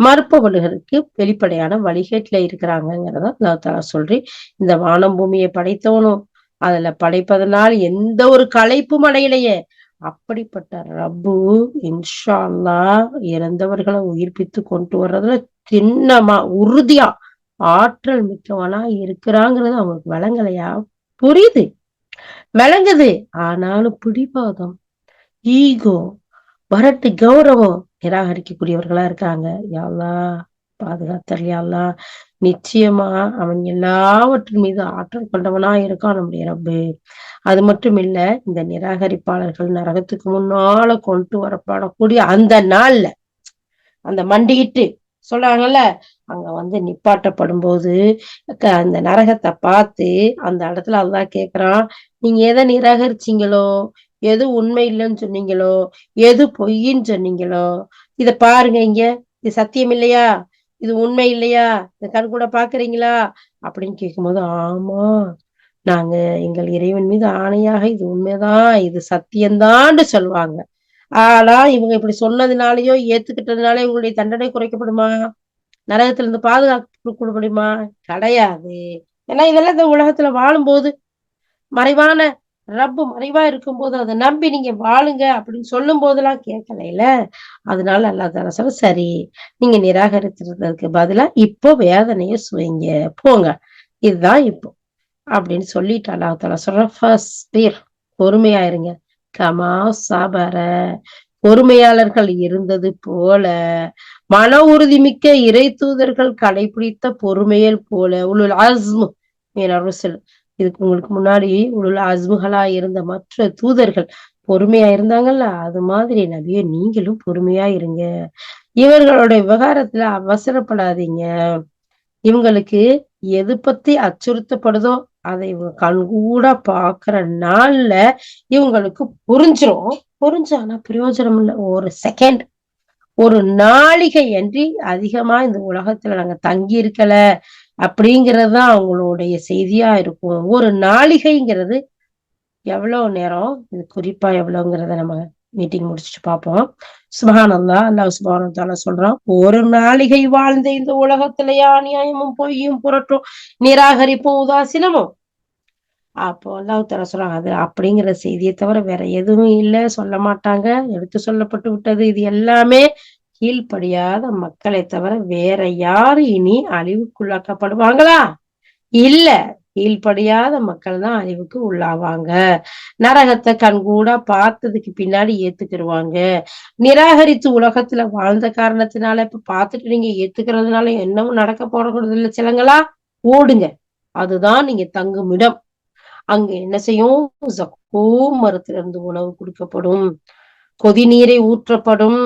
மறுப்பவர்களுக்கு வெளிப்படையான வழிகேட்டுல இருக்கிறாங்கிறத அல்லாஹ் தஆலா சொல்றி, இந்த வானம் பூமியை படைத்தவனும் அதுல படைப்பதனால் எந்த ஒரு களைப்பும் அடையலையே, அப்படிப்பட்ட ரப்பு இன்ஷா அல்லாஹ் இறந்தவர்களை உயிர்ப்பித்து கொண்டு வர்றதுல திண்ணமா உறுதியா ஆற்றல் மிக்கவனா இருக்கிறாங்கிறது அவங்களுக்கு விளங்கலையா? புரியுது, விளங்குது. ஆனாலும் பிடிவாதம், ஈகோ, வரட்டு கௌரவம் நிராகரிக்கக்கூடியவர்களா இருக்காங்க. யா அல்லாஹ் பாதுகாத்தல் யா அல்லாஹ். நிச்சயமா அவன் எல்லாவற்றின் மீது ஆற்றல் கொண்டவனா இருக்கான் நம்முடைய ரப்பு. அது மட்டும் இல்ல, இந்த நிராகரிப்பாளர்கள் நரகத்துக்கு முன்னால கொண்டு வரப்படக்கூடிய அந்த நாள்ல அந்த மண்டியிட்டு சொல்றாங்கல்ல, அங்க நிப்பாட்டப்படும் போது அந்த நரகத்தை பார்த்து அந்த இடத்துல அல்லாஹ் கேக்குறான், நீங்க எதை நிராகரிச்சீங்களோ, எது உண்மை இல்லைன்னு சொன்னீங்களோ, எது பொய்ன்னு சொன்னீங்களோ, இத பாருங்க, இங்க இது சத்தியம் இல்லையா, இது உண்மை இல்லையா, இந்த கண் கூட பாக்குறீங்களா அப்படின்னு கேட்கும்போது, ஆமா நாங்க எங்கள் இறைவன் மீது ஆணையாக இது உண்மைதான், இது சத்தியம்தான்னு சொல்லுவாங்க. ஆனா இவங்க இப்படி சொன்னதுனாலயோ ஏத்துக்கிட்டதுனால இவங்களுடைய தண்டனை குறைக்கப்படுமா, நரகத்துல இருந்து பாதுகாப்பு கொடுக்கப்படுமா? கிடையாது. ஏன்னா இதெல்லாம் இந்த உலகத்துல வாழும்போது மறைவான ரப்பு மறைவா இருக்கும்போது அதை நம்பி நீங்க வாழுங்க அப்படின்னு சொல்லும் போதெல்லாம் கேட்கலைல. அதனால அல்லாஹ் தஆலா சொல்ல, சரி நீங்க நிராகரிக்கிறதுக்கு பதிலா இப்போ வேதனைய சுவைங்க போங்க, இதுதான் இப்போ அப்படின்னு சொல்லிட்டு அல்லாஹ் தஆலா சொல்றான், ஃபஸ்பிர் பொறுமையா இருங்க, கமா சபர பொறுமையாளர்கள் இருந்தது போல, மன உறுதிமிக்க இறை தூதர்கள் கடைபிடித்த பொறுமையல் போல, உலுல் அஸ்ம் மினர் ருசுல், இதுக்கு உங்களுக்கு முன்னாடி உலுல் அஸ்முகளா இருந்த மற்ற தூதர்கள் பொறுமையா இருந்தாங்கல்ல, அது மாதிரி நபியே நீங்களும் பொறுமையா இருங்க. இவர்களோட விவகாரத்துல அவசரப்படாதீங்க. இவங்களுக்கு எது பத்தி அச்சுறுத்தப்படுதோ அதை இவங்க கண்கூட பாக்குற நாள்ல இவங்களுக்கு புரிஞ்சிரும். புரிஞ்சானா பிரயோஜனம் இல்ல. ஒரு செகண்ட், ஒரு நாளிகை அன்றி அதிகமா இந்த உலகத்துல நாங்க தங்கி இருக்கல அப்படிங்கறதுதான் அவங்களுடைய செய்தியா இருக்கும். ஒரு நாளிகைங்கிறது எவ்வளவு நேரம், இது குறிப்பா எவ்வளவுங்கிறத நம்ம மீட்டிங் முடிச்சுட்டு பார்ப்போம். சுப்ஹானல்லாஹ், அல்லாஹ் சுப்ஹானஹு வ தஆலா சொல்றான், ஒரு நாளிகை வாழ்ந்த இந்த உலகத்திலயா அநியாயமும் பொய்யும் புரட்டும் நிராகரிப்பும் உதாசீனமும். அப்போ அல்லாஹ் தஆலா சொல்றான், அது அப்படிங்கிற செய்தியை தவிர வேற எதுவும் இல்ல, சொல்ல மாட்டாங்க, எடுத்து சொல்லப்பட்டு விட்டது. இது எல்லாமே கீழ்ப்படியாத மக்களை தவிர வேற யாரு இனி அழிவுக்குள்ளாக்கப்படுவாங்களா? இல்ல. கீழ்ப்படியாத மக்கள் தான் அழிவுக்கு உள்ளாவாங்க. நரகத்தை கண்கூடா பார்த்ததுக்கு பின்னாடி ஏத்துக்கிருவாங்க. நிராகரித்து உலகத்துல வாழ்ந்த காரணத்தினால இப்ப பார்த்துட்டு நீங்க ஏத்துக்கிறதுனால என்னவும் நடக்க போறது இல்ல சிலங்களா, ஓடுங்க. அதுதான் நீங்க தங்கும் இடம். அங்க என்ன செய்யும், ஜக்கூம் மரத்திலிருந்து உணவு கொடுக்கப்படும், கொதி நீரை ஊற்றப்படும்,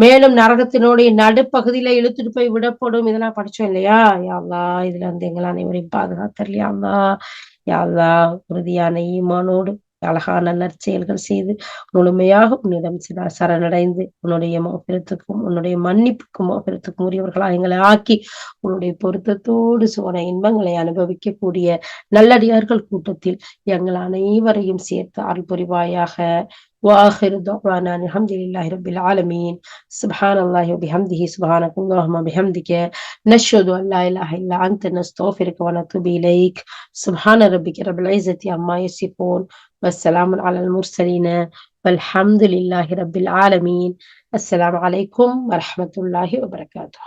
மேலும் நரகத்தினுடைய நடுப்பகுதியில இழுத்துட்டு போய் விடப்படும். இதெல்லாம் படிச்சோம் இல்லையா? யா அல்லாஹ் இதுல இருந்து எங்கள் அனைவரையும் பாதுகாத்தல் யா அல்லாஹ். யா அல்லாஹ் உறுதியான ஈமானோடு அழகான நற்செயல்கள் செய்து முழுமையாக உன்னிடம் சரணடைந்து உன்னுடைய மகபிரத்துக்கும் உன்னுடைய மன்னிப்புக்கும் மகபிரத்துக்கும் உரியவர்களா எங்களை ஆக்கி உன்னுடைய பொருத்தத்தோடு சுவன இன்பங்களை அனுபவிக்கக்கூடிய நல்லடியார்கள் கூட்டத்தில் எங்கள் அனைவரையும் சேர்த்து அருள் புரிவாயாக. وآخر دعوانا الحمد لله رب العالمين. سبحان الله وبحمده سبحانك اللهم وبحمدك نشهد أن لا إله إلا أنت نستغفرك ونتوب إليك. سبحان ربك رب العزة عما يصفون والسلام على المرسلين والحمد لله رب العالمين. السلام عليكم ورحمة الله وبركاته.